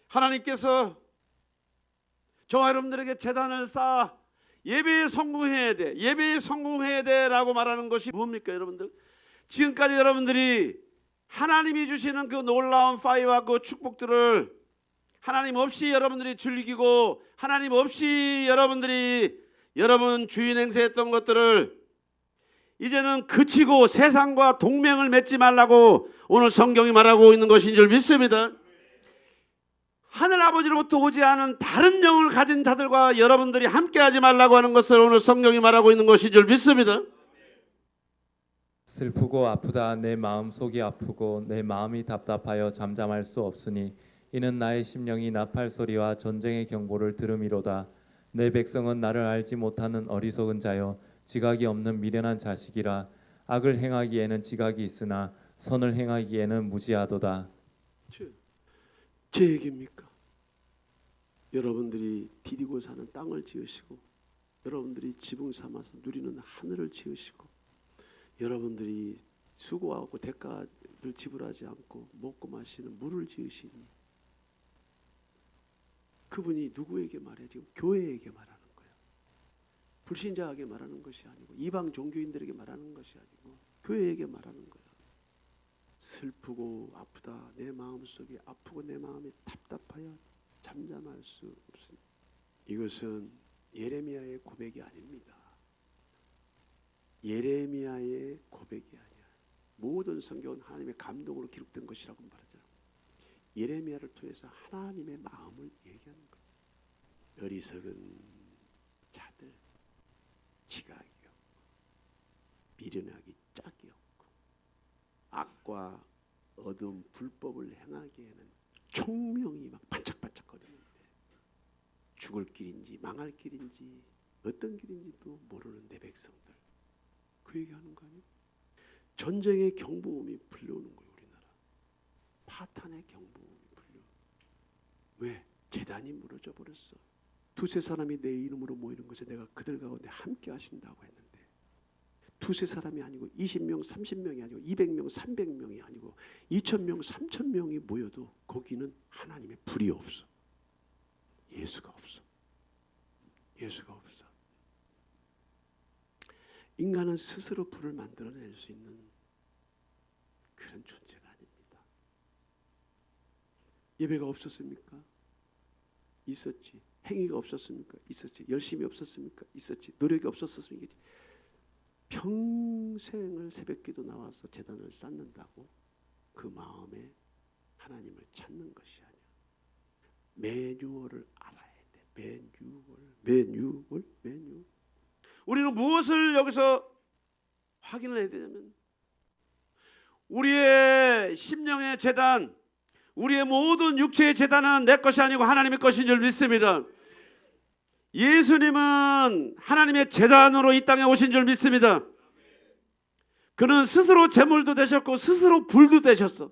하나님께서 저와 여러분들에게 제단을 쌓아 예배에 성공해야 돼. 예배에 성공해야 돼라고 말하는 것이 뭡니까 여러분들? 지금까지 여러분들이 하나님이 주시는 그 놀라운 파이와 그 축복들을 하나님 없이 여러분들이 즐기고 하나님 없이 여러분들이 여러분 주인 행세했던 것들을 이제는 그치고 세상과 동맹을 맺지 말라고 오늘 성경이 말하고 있는 것인 줄 믿습니다. 하늘 아버지로부터 오지 않은 다른 영을 가진 자들과 여러분들이 함께하지 말라고 하는 것을 오늘 성경이 말하고 있는 것인 줄 믿습니다. 슬프고 아프다 내 마음 속이 아프고 내 마음이 답답하여 잠잠할 수 없으니 이는 나의 심령이 나팔 소리와 전쟁의 경보를 들음이로다. 내 백성은 나를 알지 못하는 어리석은 자여 지각이 없는 미련한 자식이라. 악을 행하기에는 지각이 있으나 선을 행하기에는 무지하도다. 제 얘기입니까? 여러분들이 디디고 사는 땅을 지으시고 여러분들이 지붕 삼아서 누리는 하늘을 지으시고 여러분들이 수고하고 대가를 지불하지 않고 먹고 마시는 물을 지으시니 그분이 누구에게 말해? 지금 교회에게 말하는 거예요. 불신자에게 말하는 것이 아니고 이방 종교인들에게 말하는 것이 아니고 교회에게 말하는 거예요. 슬프고 아프다 내 마음속이 아프고 내 마음이 답답하여 잠잠할 수 없으니 이것은 예레미야의 고백이 아닙니다. 예레미야의 고백이 아니야. 모든 성경은 하나님의 감동으로 기록된 것이라고 말하잖아요. 예레미야를 통해서 하나님의 마음을 얘기하는 거예요. 어리석은 자들 지각이 없고 미련하기 짝이 없고 악과 어둠 불법을 행하기에는 총명이 막 반짝반짝거리는데 죽을 길인지 망할 길인지 어떤 길인지도 모르는 내 백성들 그 얘기하는 거 아니에요? 전쟁의 경보음이 불려오는 거예요. 우리나라 파탄의 경보음이 불려. 왜? 제단이 무너져 버렸어. 두세 사람이 내 이름으로 모이는 것에 내가 그들 가운데 함께 하신다고 했는데 두세 사람이 아니고 20명 30명이 아니고 200명 300명이 아니고 2000명 3000명이 모여도 거기는 하나님의 불이 없어. 예수가 없어. 예수가 없어. 인간은 스스로 불을 만들어낼 수 있는 그런 존재가 아닙니다. 예배가 없었습니까? 있었지. 행위가 없었습니까? 있었지. 열심이 없었습니까? 있었지. 노력이 없었습니까? 평생을 새벽기도 나와서 제단을 쌓는다고 그 마음에 하나님을 찾는 것이 아니야. 매뉴얼을 알아야 돼. 매뉴얼. 우리는 무엇을 여기서 확인을 해야 되냐면 우리의 심령의 제단, 우리의 모든 육체의 제단은 내 것이 아니고 하나님의 것인 줄 믿습니다. 예수님은 하나님의 제단으로 이 땅에 오신 줄 믿습니다. 그는 스스로 제물도 되셨고 스스로 불도 되셨어.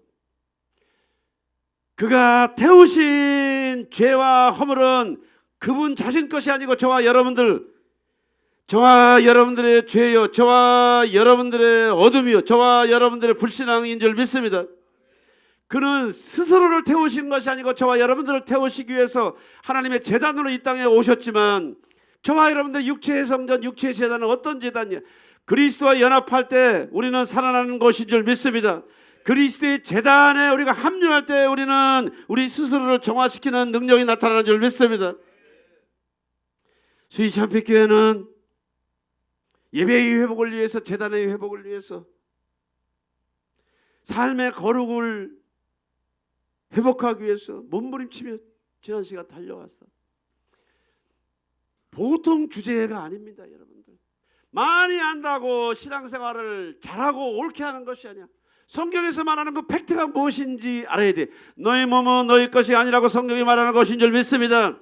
그가 태우신 죄와 허물은 그분 자신 것이 아니고 저와 여러분들의 죄요, 저와 여러분들의 어둠이요, 저와 여러분들의 불신앙인 줄 믿습니다. 그는 스스로를 태우신 것이 아니고 저와 여러분들을 태우시기 위해서 하나님의 제단으로 이 땅에 오셨지만, 저와 여러분들의 육체의 성전, 육체의 제단은 어떤 제단이야? 그리스도와 연합할 때 우리는 살아나는 것인 줄 믿습니다. 그리스도의 제단에 우리가 합류할 때 우리는 우리 스스로를 정화시키는 능력이 나타나는 줄 믿습니다. 수희 참빛교회는 예배의 회복을 위해서, 제단의 회복을 위해서 삶의 거룩을 회복하기 위해서 몸부림치며 지난 시간 달려왔어. 보통 주제가 아닙니다, 여러분들. 많이 안다고 신앙생활을 잘하고 옳게 하는 것이 아니야. 성경에서 말하는 그 팩트가 무엇인지 알아야 돼. 너희 몸은 너희 것이 아니라고 성경이 말하는 것인 줄 믿습니다.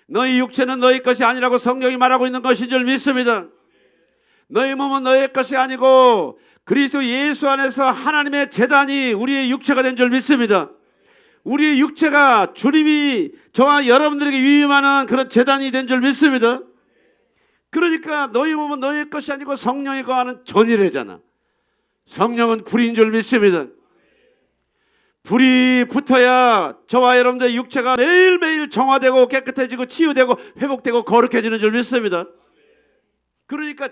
너희 육체는 너희 것이 아니라고 성경이 말하고 있는 것인 줄 믿습니다. 너희 몸은 너희 것이 아니고 그리스도 예수 안에서 하나님의 제단이 우리의 육체가 된 줄 믿습니다. 우리의 육체가 주님이 저와 여러분들에게 위임하는 그런 제단이 된 줄 믿습니다. 그러니까 너희 몸은 너희 것이 아니고 성령이 거하는 전이래잖아. 성령은 불인 줄 믿습니다. 불이 붙어야 저와 여러분들의 육체가 매일매일 정화되고 깨끗해지고 치유되고 회복되고 거룩해지는 줄 믿습니다. 그러니까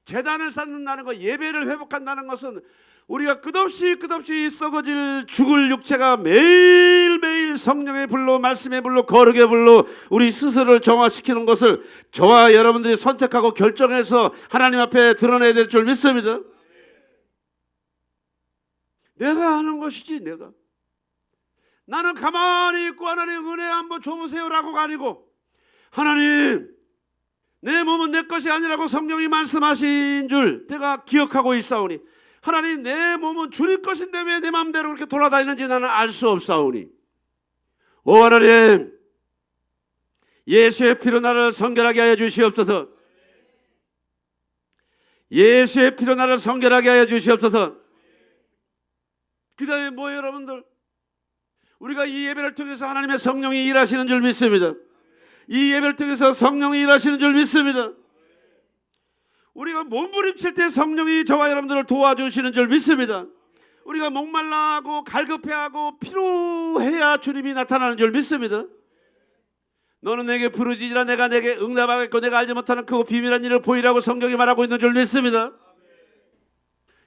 제단을 쌓는다는 것, 예배를 회복한다는 것은 우리가 끝없이 썩어질 죽을 육체가 매일매일 성령의 불로, 말씀의 불로, 거룩의 불로 우리 스스로를 정화시키는 것을 저와 여러분들이 선택하고 결정해서 하나님 앞에 드러내야 될 줄 믿습니다. 내가 하는 것이지. 나는 가만히 있고 하나님 은혜 한번 줘보세요라고가 아니고, 하나님 내 몸은 내 것이 아니라고 성경이 말씀하신 줄 내가 기억하고 있사오니, 하나님 내 몸은 주님 것인데 왜 내 마음대로 그렇게 돌아다니는지 나는 알 수 없사오니, 오 하나님 예수의 피로 나를 성결하게 하여 주시옵소서. 예수의 피로 나를 성결하게 하여 주시옵소서. 그 다음에 뭐예요, 여러분들? 우리가 이 예배를 통해서 하나님의 성령이 일하시는 줄 믿습니다. 이 예배를 통해서 성령이 일하시는 줄 믿습니다. 우리가 몸부림칠 때 성령이 저와 여러분들을 도와주시는 줄 믿습니다. 우리가 목말라하고 갈급해하고 피로해야 주님이 나타나는 줄 믿습니다. 너는 내게 부르짖으라 내가 내게 응답하겠고 내가 알지 못하는 크고 비밀한 일을 보이라고 성경이 말하고 있는 줄 믿습니다.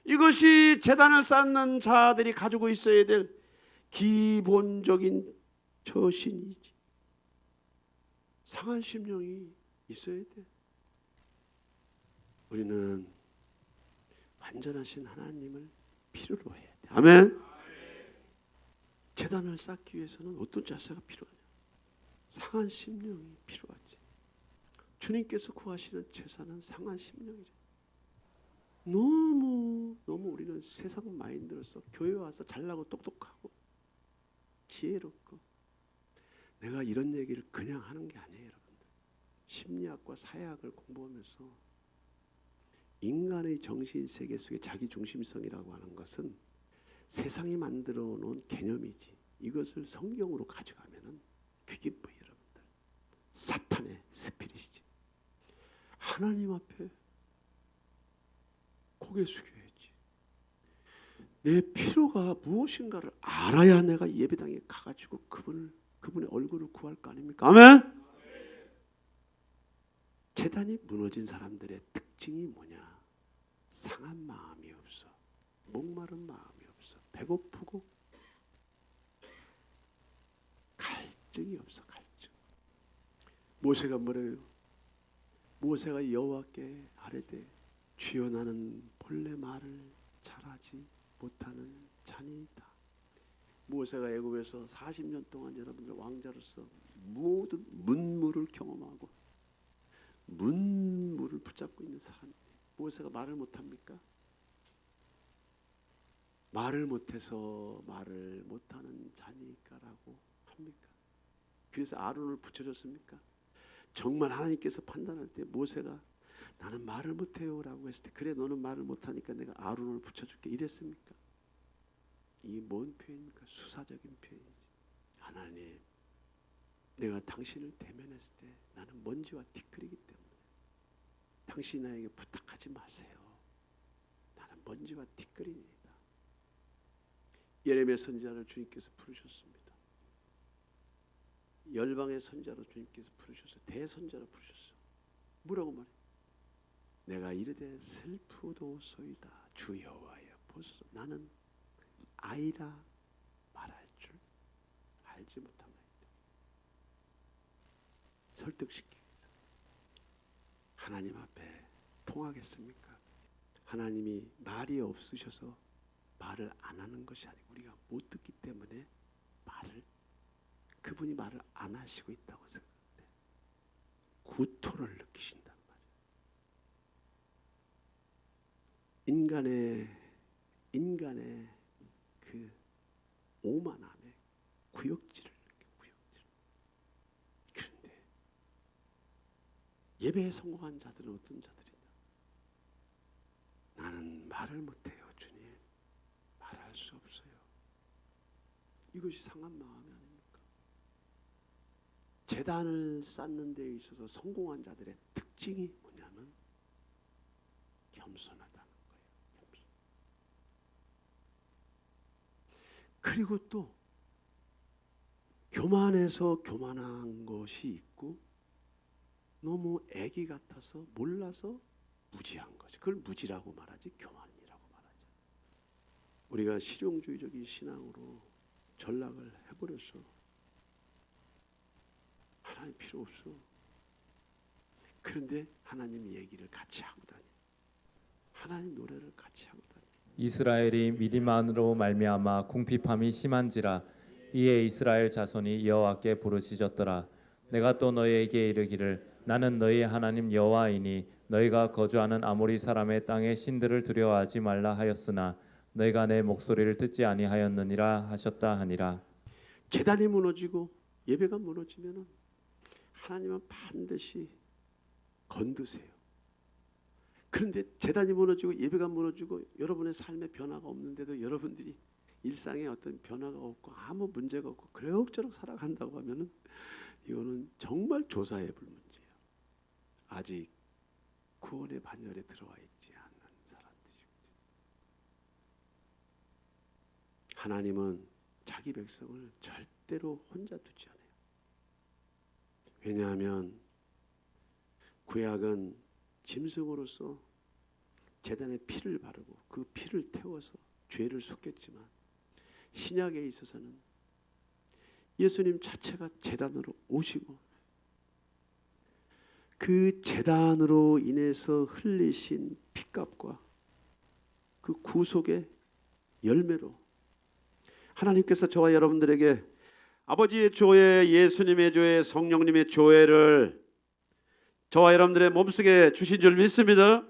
이것이 제단을 쌓는 자들이 가지고 있어야 될 기본적인 처신이지. 상한 심령이 있어야 돼. 우리는 완전하신 하나님을 필요로 해야 돼. 아멘. 제단을 쌓기 위해서는 어떤 자세가 필요하냐? 상한 심령이 필요하지. 주님께서 구하시는 제사는 상한 심령이래. 너무 우리는 세상 마인드로서 교회 와서 잘나고 똑똑하고 지혜롭고, 내가 이런 얘기를 그냥 하는 게 아니에요, 여러분들. 심리학과 사회학을 공부하면서 인간의 정신 세계 속의 자기 중심성이라고 하는 것은 세상이 만들어 놓은 개념이지, 이것을 성경으로 가져가면은 그게 뭐예요, 여러분들? 사탄의 스피릿이지. 하나님 앞에 고개 숙여야지. 내 필요가 무엇인가를 알아야 내가 예배당에 가가지고 그분의 얼굴을 구할 거 아닙니까? 아멘. 제단이 무너진 사람들의 특징이 뭐냐? 상한 마음이 없어. 목마른 마음이 없어. 배고프고 갈증이 없어. 갈증. 모세가 뭐래요? 모세가 여호와께 아뢰되 주여 나는 본래 말을 잘하지 못하는 자니이다. 모세가 애굽에서 40년 동안 여러분들 왕자로서 모든 문무를 경험하고 문무를 붙잡고 있는 사람인데 모세가 말을 못합니까? 말을 못해서 말을 못하는 자니까라고 합니까? 그래서 아론을 붙여줬습니까? 정말 하나님께서 판단할 때 모세가 나는 말을 못해요 라고 했을 때 그래 너는 말을 못하니까 내가 아론을 붙여줄게 이랬습니까? 이게 뭔 표현입니까? 수사적인 표현이지. 하나님 내가 당신을 대면했을 때 나는 먼지와 티끌이기 때문에 당신이 나에게 부탁하지 마세요. 나는 먼지와 티끌입니다. 예레미야 선지자를 주님께서 부르셨습니다. 열방의 선자로 주님께서 부르셨어요. 대선자로 부르셨어요. 뭐라고 말해? 내가 이르되 슬프도소이다 주 여호와여 보소서 나는 아이라 말할 줄 알지 못합니다. 설득시키기 위해서 하나님 앞에 통하겠습니까? 하나님이 말이 없으셔서 말을 안 하는 것이 아니고 우리가 못 듣기 때문에 그분이 말을 안 하시고 있다고 생각해. 구토를 느끼신단 말이에요. 인간의 그 오만함의 구역질을 느껴. 그런데 예배에 성공한 자들은 어떤 자들이냐? 나는 말을 못해요, 주님. 말할 수 없어요. 이것이 상한 마음이 아닙니까? 제단을 쌓는 데 있어서 성공한 자들의 특징이 뭐냐면 겸손하다는 거예요. 겸손. 그리고 또 교만해서 교만한 것이 있고 너무 애기 같아서 몰라서 무지한 거지. 그걸 무지라고 말하지 교만이라고 말하지. 우리가 실용주의적인 신앙으로 전락을 해버렸어. 하나님 필요 없어. 그런데 하나님 얘기를 같이 하고 다니. 하나님 노래를 같이 하고 다니. 이스라엘이 미디만으로 말미암아 궁핍함이 심한지라 이에 이스라엘 자손이 여호와께 부르짖었더라. 내가 또 너희에게 이르기를 나는 너희 하나님 여호와이니 너희가 거주하는 아모리 사람의 땅의 신들을 두려워하지 말라 하였으나 너희가 내 목소리를 듣지 아니하였느니라 하셨다 하니라. 제단이 무너지고 예배가 무너지면은 하나님은 반드시 건드세요. 그런데 제단이 무너지고 예배가 무너지고 여러분의 삶에 변화가 없는데도 여러분들이 일상에 어떤 변화가 없고 아무 문제가 없고 그럭저럭 살아간다고 하면은 이거는 정말 조사해 볼 문제예요. 아직 구원의 반열에 들어와 있지 않는 사람들이죠. 하나님은 자기 백성을 절대로 혼자 두지 않아요. 왜냐하면 구약은 짐승으로서 제단에 피를 바르고 그 피를 태워서 죄를 속였지만 신약에 있어서는 예수님 자체가 제단으로 오시고 그 제단으로 인해서 흘리신 피값과 그 구속의 열매로 하나님께서 저와 여러분들에게 아버지의 조회, 예수님의 조회, 성령님의 조회를 저와 여러분들의 몸속에 주신 줄 믿습니다.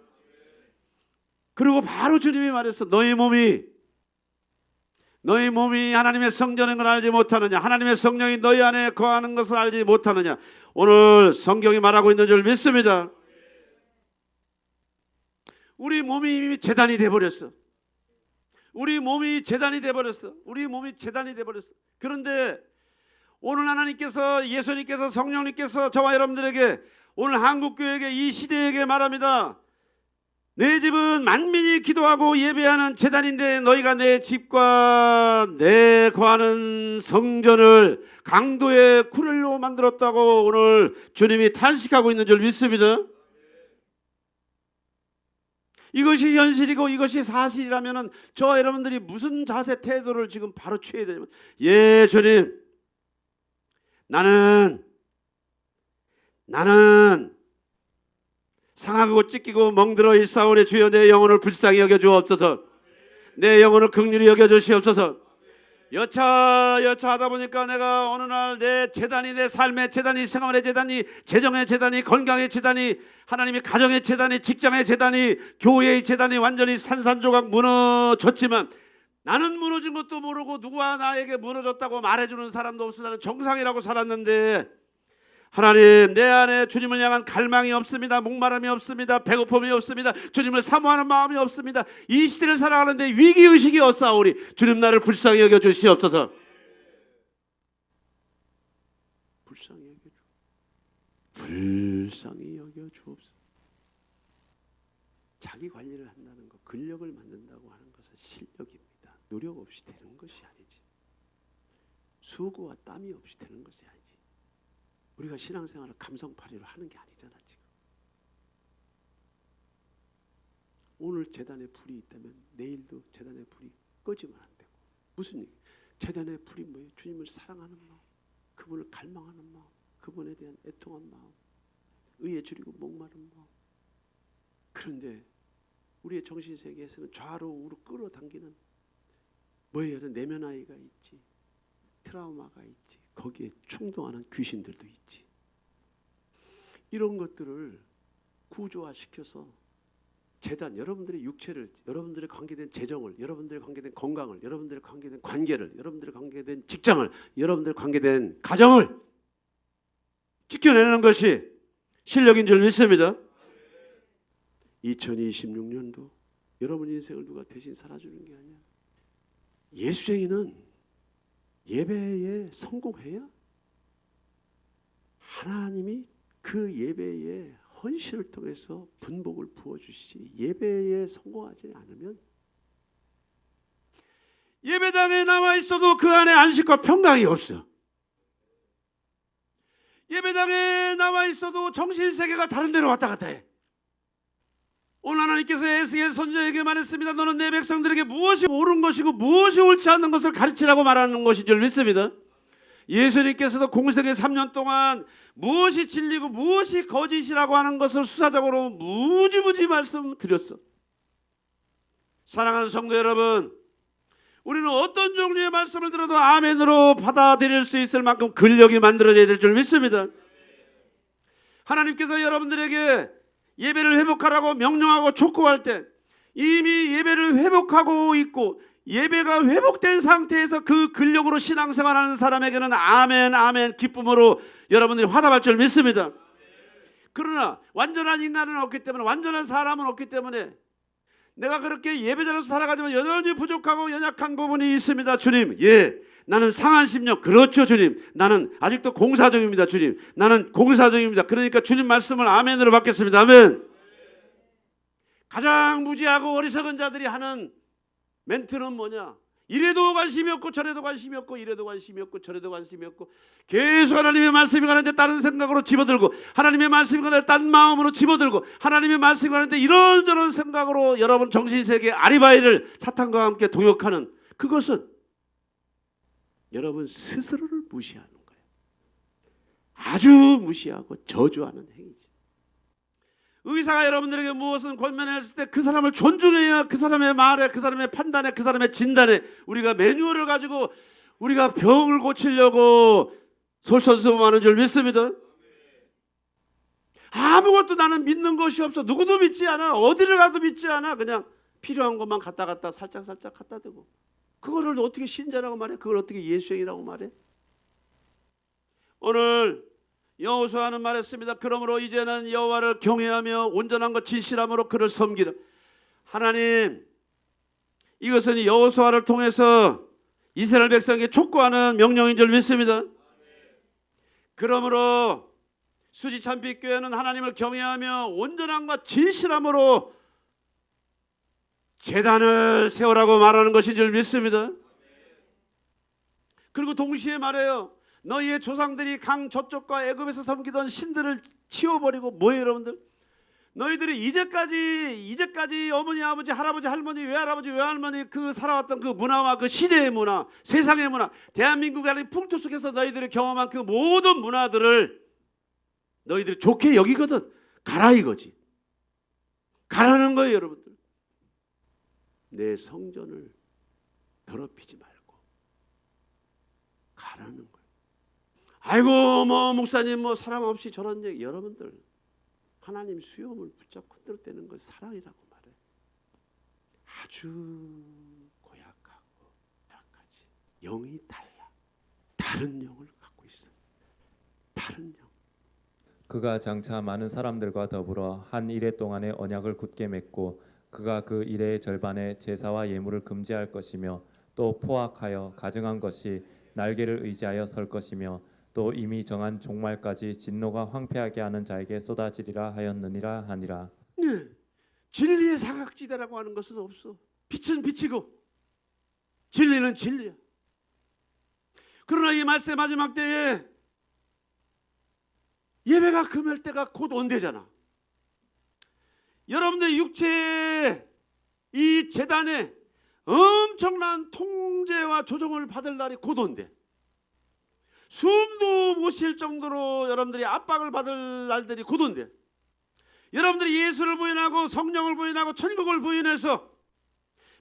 그리고 바로 주님이 말했어. 너희 몸이 하나님의 성전인 걸 알지 못하느냐? 하나님의 성령이 너희 안에 거하는 것을 알지 못하느냐? 오늘 성경이 말하고 있는 줄 믿습니다. 우리 몸이 이미 제단이 돼버렸어. 우리 몸이 제단이 돼버렸어. 그런데 오늘 하나님께서, 예수님께서, 성령님께서 저와 여러분들에게, 오늘 한국교회에게, 이 시대에게 말합니다. 내 집은 만민이 기도하고 예배하는 제단인데 너희가 내 집과 내 거하는 성전을 강도의 구렐로 만들었다고 오늘 주님이 탄식하고 있는 줄 믿습니다. 이것이 현실이고 이것이 사실이라면 저와 여러분들이 무슨 자세 태도를 지금 바로 취해야 되냐면, 예 주님, 나는 상하고 찢기고 멍들어 있사오니 주여 내 영혼을 불쌍히 여겨주옵소서. 내 영혼을 긍휼히 여겨주시옵소서. 여차하다 보니까 내가 어느 날 내 제단이, 내 삶의 제단이, 생활의 제단이, 재정의 제단이, 건강의 제단이, 하나님의 가정의 제단이, 직장의 제단이, 교회의 제단이 완전히 산산조각 무너졌지만 나는 무너진 것도 모르고 누가 나에게 무너졌다고 말해주는 사람도 없어. 나는 정상이라고 살았는데 하나님, 내 안에 주님을 향한 갈망이 없습니다. 목마름이 없습니다. 배고픔이 없습니다. 주님을 사모하는 마음이 없습니다. 이 시대를 살아가는데 위기의식이 없사오니 주님 나를 불쌍히 여겨 주시옵소서. 불쌍히 여겨 주옵소서. 자기 관리를 한다는 것, 근력을 만든다고 하는 것은 실력입니다. 노력 없이 되는 것이 아니지. 수고와 땀이 없이 되는 것이 아니지. 우리가 신앙생활을 감성팔이로 하는 게 아니잖아 지금. 오늘 제단에 불이 있다면 내일도 제단에 불이 꺼지면 안 되고. 무슨 얘기? 제단에 불이 뭐예요? 주님을 사랑하는 마음, 그분을 갈망하는 마음, 그분에 대한 애통한 마음, 의에 줄이고 목마른 마음. 그런데 우리의 정신세계에서는 좌로 우로 끌어당기는 뭐예요? 내면 아이가 있지, 트라우마가 있지, 거기에 충동하는 귀신들도 있지. 이런 것들을 구조화시켜서 재단, 여러분들의 육체를, 여러분들의 관계된 재정을, 여러분들의 관계된 건강을, 여러분들의 관계된 관계를, 여러분들의 관계된 직장을, 여러분들의 관계된 가정을 지켜내는 것이 실력인 줄 믿습니다. 2026년도 여러분 인생을 누가 대신 살아주는 게 아니야. 예수쟁이는 예배에 성공해야 하나님이 그 예배의 헌신을 통해서 분복을 부어주시지, 예배에 성공하지 않으면 예배당에 남아있어도 그 안에 안식과 평강이 없어. 예배당에 남아있어도 정신세계가 다른 데로 왔다 갔다 해. 오늘 하나님께서 에스겔 선지자에게 말했습니다. 너는 내 백성들에게 무엇이 옳은 것이고 무엇이 옳지 않는 것을 가르치라고 말하는 것인 줄 믿습니다. 예수님께서도 공생의 3년 동안 무엇이 진리고 무엇이 거짓이라고 하는 것을 수사적으로 무지무지 말씀드렸어. 사랑하는 성도 여러분, 우리는 어떤 종류의 말씀을 들어도 아멘으로 받아들일 수 있을 만큼 근력이 만들어져야 될 줄 믿습니다. 하나님께서 여러분들에게 예배를 회복하라고 명령하고 촉구할 때 이미 예배를 회복하고 있고 예배가 회복된 상태에서 그 근력으로 신앙생활하는 사람에게는 아멘 아멘 기쁨으로 여러분들이 화답할 줄 믿습니다. 그러나 완전한 인간은 없기 때문에, 완전한 사람은 없기 때문에 내가 그렇게 예배자로서 살아가지만 여전히 부족하고 연약한 부분이 있습니다. 주님, 예, 나는 상한 심령. 그렇죠 주님, 나는 아직도 공사 중입니다. 주님, 나는 공사 중입니다. 그러니까 주님 말씀을 아멘으로 받겠습니다. 아멘. 가장 무지하고 어리석은 자들이 하는 멘트는 뭐냐? 이래도 관심이 없고 저래도 관심이 없고 이래도 관심이 없고 저래도 관심이 없고 계속 하나님의 말씀이 가는데 다른 생각으로 집어들고, 하나님의 말씀이 가는데 딴 마음으로 집어들고, 하나님의 말씀이 가는데 이런저런 생각으로 여러분 정신세계 아리바이를 사탄과 함께 동역하는, 그것은 여러분 스스로를 무시하는 거예요. 아주 무시하고 저주하는 행위지. 의사가 여러분들에게 무엇을 권면했을 때 그 사람을 존중해야 그 사람의 말에, 그 사람의 판단에, 그 사람의 진단에 우리가 매뉴얼을 가지고 우리가 병을 고치려고 솔선수범하는 줄 믿습니다. 아무것도 나는 믿는 것이 없어. 누구도 믿지 않아. 어디를 가도 믿지 않아. 그냥 필요한 것만 갖다 살짝 갖다 대고, 그거를 어떻게 신자라고 말해? 그걸 어떻게 예수행이라고 말해? 오늘 여호수아는 말했습니다. 그러므로 이제는 여호와를 경외하며 온전한 것 진실함으로 그를 섬기라. 하나님, 이것은 여호수아를 통해서 이스라엘 백성에게 촉구하는 명령인 줄 믿습니다. 그러므로 수지 참빛 교회는 하나님을 경외하며 온전함과 진실함으로 제단을 세우라고 말하는 것인 줄 믿습니다. 그리고 동시에 말해요. 너희의 조상들이 강 저쪽과 애굽에서 섬기던 신들을 치워버리고, 뭐예요 여러분들? 너희들이 이제까지 어머니, 아버지, 할아버지, 할머니, 외할아버지, 외할머니 그 살아왔던 그 문화와 그 시대의 문화, 세상의 문화, 대한민국의 풍토 속에서 너희들이 경험한 그 모든 문화들을 너희들이 좋게 여기거든. 가라 이거지. 가라는 거예요 여러분들. 내 성전을 더럽히지 말고 가라는 거예요. 아이고 뭐 목사님 뭐 사랑 없이 저런 얘기. 여러분들, 하나님 수염을 붙잡고 흔들대는 걸 사랑이라고 말해. 아주 고약하고 약하지. 영이 달라. 다른 영을 갖고 있어. 다른 영. 그가 장차 많은 사람들과 더불어 한 이레 동안의 언약을 굳게 맺고 그가 그 이레의 절반에 제사와 예물을 금지할 것이며 또 포악하여 가증한 것이 날개를 의지하여 설 것이며 또 이미 정한 종말까지 진노가 황폐하게 하는 자에게 쏟아지리라 하였느니라 하니라. 네. 진리의 사각지대라고 하는 것은 없어. 빛은 빛이고 진리는 진리야. 그러나 이 말세 마지막 때에 예배가 금할 때가 곧 온대잖아. 여러분들의 육체의 이 재단에 엄청난 통제와 조정을 받을 날이 곧 온대. 숨도 못 쉴 정도로 여러분들이 압박을 받을 날들이 곧 온대. 여러분들이 예수를 부인하고 성령을 부인하고 천국을 부인해서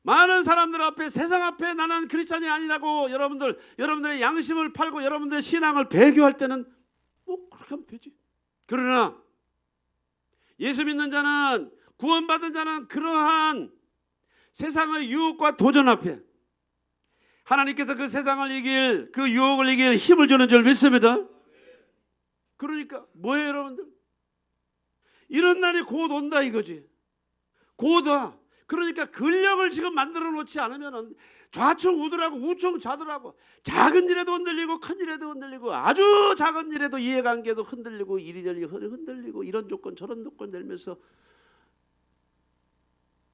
많은 사람들 앞에, 세상 앞에 나는 크리스찬이 아니라고 여러분들의 양심을 팔고 여러분들의 신앙을 배교할 때는 뭐 그렇게 하면 되지. 그러나 예수 믿는 자는, 구원받은 자는 그러한 세상의 유혹과 도전 앞에 하나님께서 그 세상을 이길, 그 유혹을 이길 힘을 주는 줄 믿습니다. 그러니까 뭐예요 여러분들? 이런 날이 곧 온다 이거지. 곧 와. 그러니까 근력을 지금 만들어 놓지 않으면 좌충우돌하고 우청좌돌하고 작은 일에도 흔들리고 큰 일에도 흔들리고 아주 작은 일에도 이해관계도 흔들리고 이리저리 흔들리고 이런 조건 저런 조건 내면서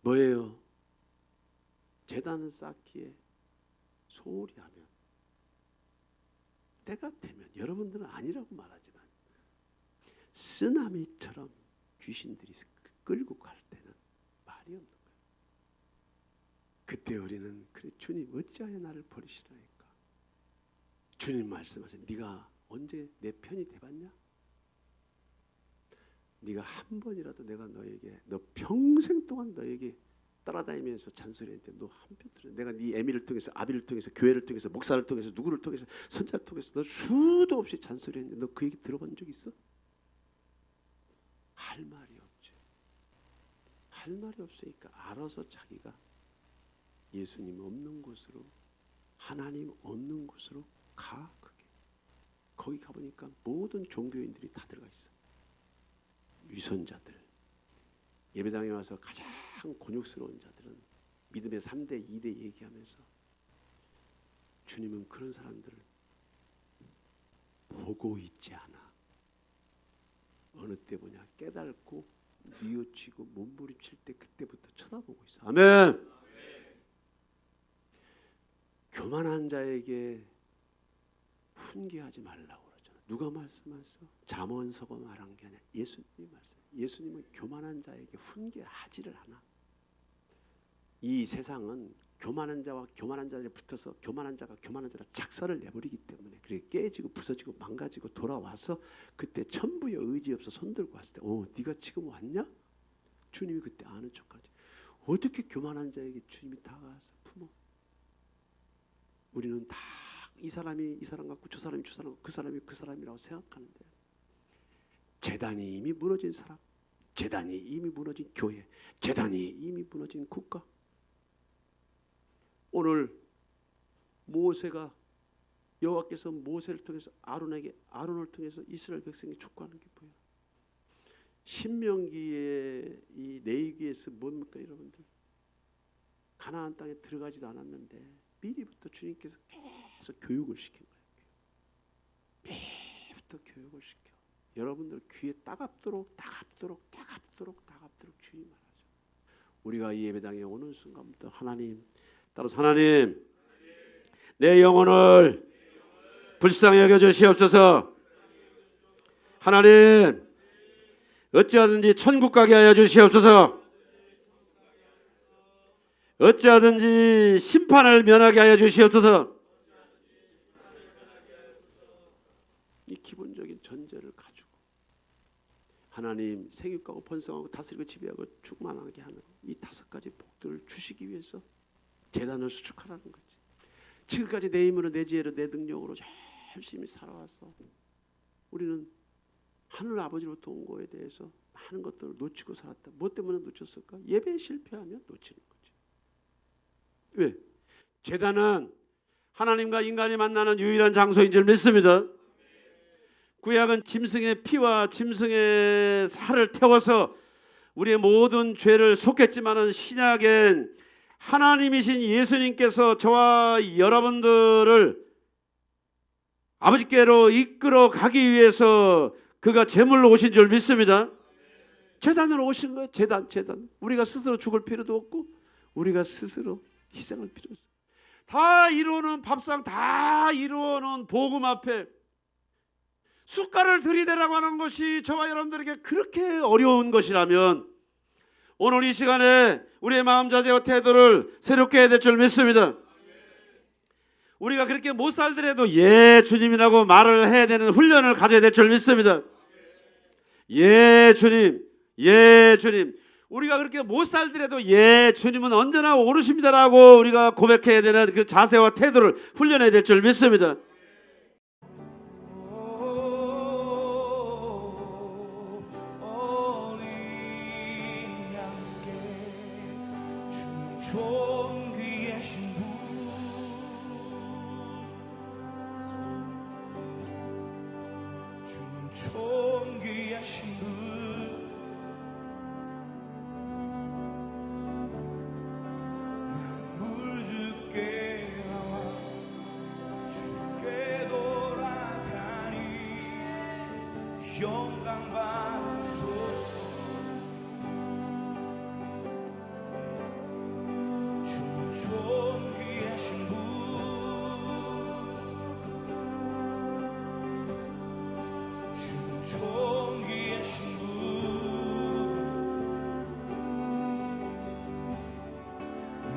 뭐예요? 재단을 쌓기에 소홀히 하면 때가 되면 여러분들은 아니라고 말하지만 쓰나미처럼 귀신들이 끌고 갈 때는 말이 없는 거예요. 그때 우리는 그래 주님 어찌하여 나를 버리시라니까. 주님 말씀하세요. 네가 언제 내 편이 돼봤냐? 네가 한 번이라도 내가 너에게, 너 평생 동안 너에게 따라다니면서 잔소리했는데 너 한 편 들어. 내가 네 애미를 통해서, 아비를 통해서, 교회를 통해서, 목사를 통해서, 누구를 통해서, 선자를 통해서 너 수도 없이 잔소리했는데 너 그 얘기 들어본 적 있어? 할 말이 없지. 할 말이 없으니까 알아서 자기가 예수님 없는 곳으로, 하나님 없는 곳으로 가. 그게 거기 가보니까 모든 종교인들이 다 들어가 있어. 위선자들, 예배당에 와서 가장 곤욕스러운 자들은 믿음의 3대 2대 얘기하면서 주님은 그런 사람들을 보고 있지 않아. 어느 때 보냐? 깨닫고 뉘우치고 몸부림칠 때 그때부터 쳐다보고 있어. 아멘. 교만한 자에게 훈계하지 말라고 그러잖아. 누가 말씀하셨어? 잠언서가 말한 게 아니라 예수님이 말씀. 예수님은 교만한 자에게 훈계하지를 않아. 이 세상은 교만한 자와 교만한 자들이 붙어서 교만한 자가 교만한 자를 작사를 내버리기 때문에 그게 깨지고 부서지고 망가지고 돌아와서 그때 천부의 의지 없어 손들고 왔을 때 네가 지금 왔냐? 주님이 그때 아는 척하지. 어떻게 교만한 자에게 주님이 다가와서 품어? 우리는 다 이 사람이 이 사람 같고 저 사람이 저 사람 같고 그 사람이 그 사람이라고 생각하는데 재단이 이미 무너진 사람, 재단이 이미 무너진 교회, 재단이 이미 무너진 국가. 오늘 모세가 여호와께서 모세를 통해서 아론을 통해서 이스라엘 백성이 촉구하는 게 뭐야? 신명기의 이 레위기에서 뭡니까 여러분들? 가나안 땅에 들어가지도 않았는데 미리부터 주님께서 계속 교육을 시킨 거예요. 미리부터 교육을 시켜. 여러분들 귀에 따갑도록 주님 말하죠. 우리가 이 예배당에 오는 순간부터 하나님, 따라서 하나님 내 영혼을 불쌍히 여겨 주시옵소서. 하나님 어찌하든지 천국 가게 하여 주시옵소서. 어찌하든지 심판을 면하게 하여 주시옵소서. 이 기본적인 전제를 가지고 하나님 생육하고 번성하고 다스리고 지배하고 충만하게 하는 이 5가지 복들을 주시기 위해서 재단을 수축하라는 거지. 지금까지 내 힘으로 내 지혜로 내 능력으로 열심히 살아와서 우리는 하늘 아버지로부터 온 거에 대해서 많은 것들을 놓치고 살았다. 뭐 때문에 놓쳤을까? 예배에 실패하면 놓치는 거지. 왜? 재단은 하나님과 인간이 만나는 유일한 장소인 줄 믿습니다. 구약은 짐승의 피와 짐승의 살을 태워서 우리의 모든 죄를 속했지만은 신약엔 하나님이신 예수님께서 저와 여러분들을 아버지께로 이끌어 가기 위해서 그가 제물로 오신 줄 믿습니다. 제단으로 오신 거예요. 제단. 우리가 스스로 죽을 필요도 없고 우리가 스스로 희생할 필요 없어요. 다 이루어놓은 밥상, 다 이루어놓은 복음 앞에 숟갈을 들이대라고 하는 것이 저와 여러분들에게 그렇게 어려운 것이라면 오늘 이 시간에 우리의 마음 자세와 태도를 새롭게 해야 될 줄 믿습니다. 우리가 그렇게 못 살더라도 예 주님이라고 말을 해야 되는 훈련을 가져야 될 줄 믿습니다. 예 주님, 예 주님. 우리가 그렇게 못 살더라도 예 주님은 언제나 오르십니다라고 우리가 고백해야 되는 그 자세와 태도를 훈련해야 될 줄 믿습니다. 존귀하신 분 만물 주께 나와 주께 돌아가니 영광 받으소서. 주는 존귀하신 분 존귀하신 분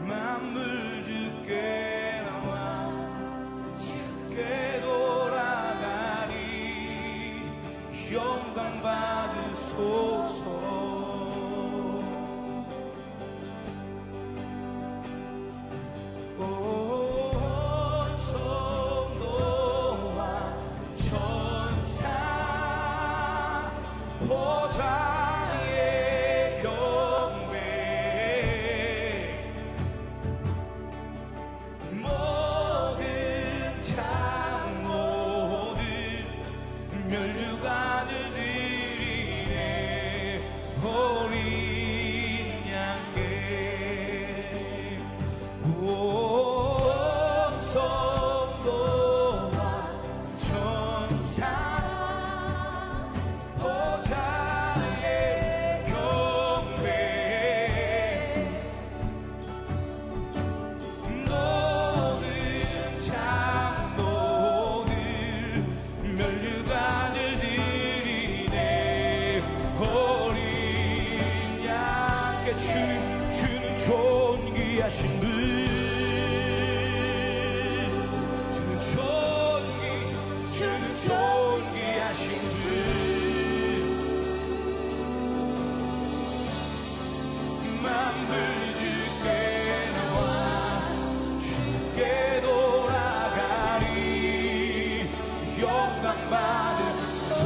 만물 주께 나와 주께 돌아가니 영광 받으소서. 온 성도와 천사 보좌의 경배 모든 장로들 면류관을 드리네 어린 양께 온 성도와 천사 보좌의 경배 모든 장로들 면류관을 드리네 어린 양께 주는 존귀하신 분 주는 존귀하신 분 만물 주께 나와 주께 돌아가니 영광 받으소서.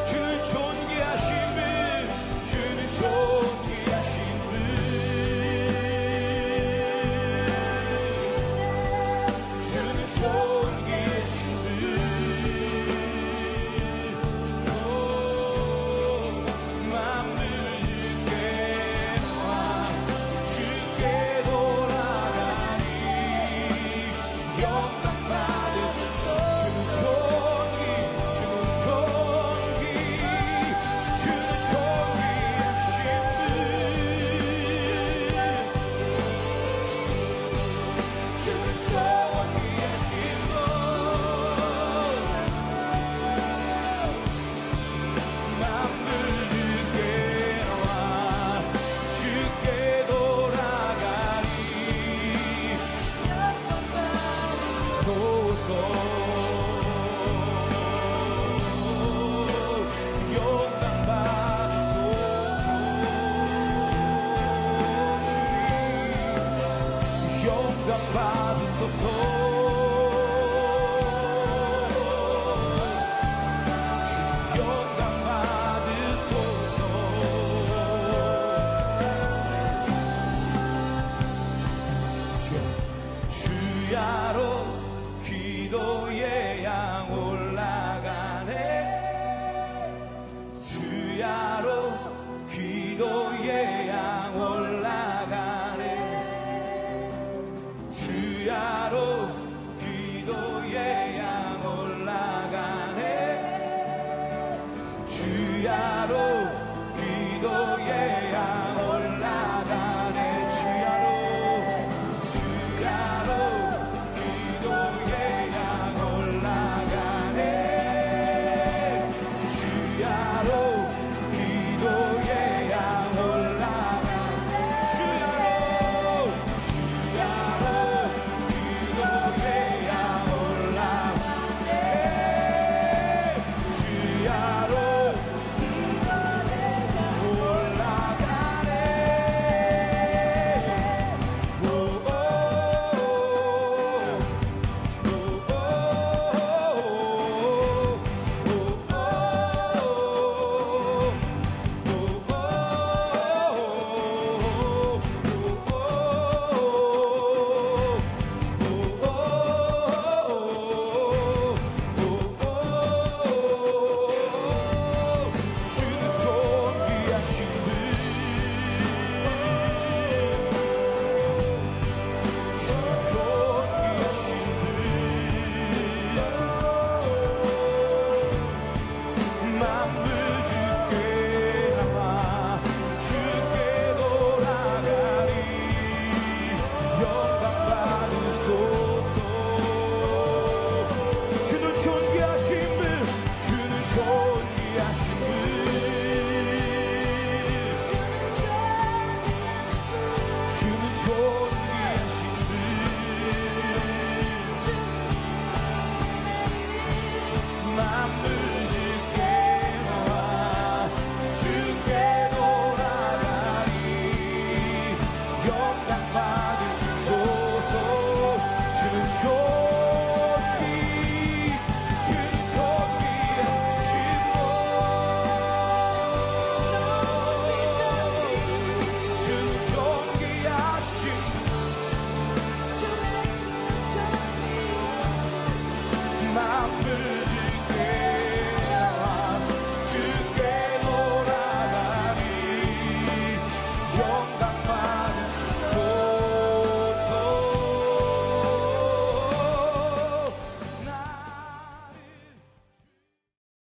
주는 존귀하신 분 주는 존귀하신 분 주는 존귀하신 분 만물 주께 나와 주께 돌아가니 영광 받으소서. 주는 존귀하신 만물 주께 나와 주께 돌아가니 영광 받으소서. 영광 받으소서. 영광 받으소서. 영광 받으소서. 주야로 기도의 양 올라 이곳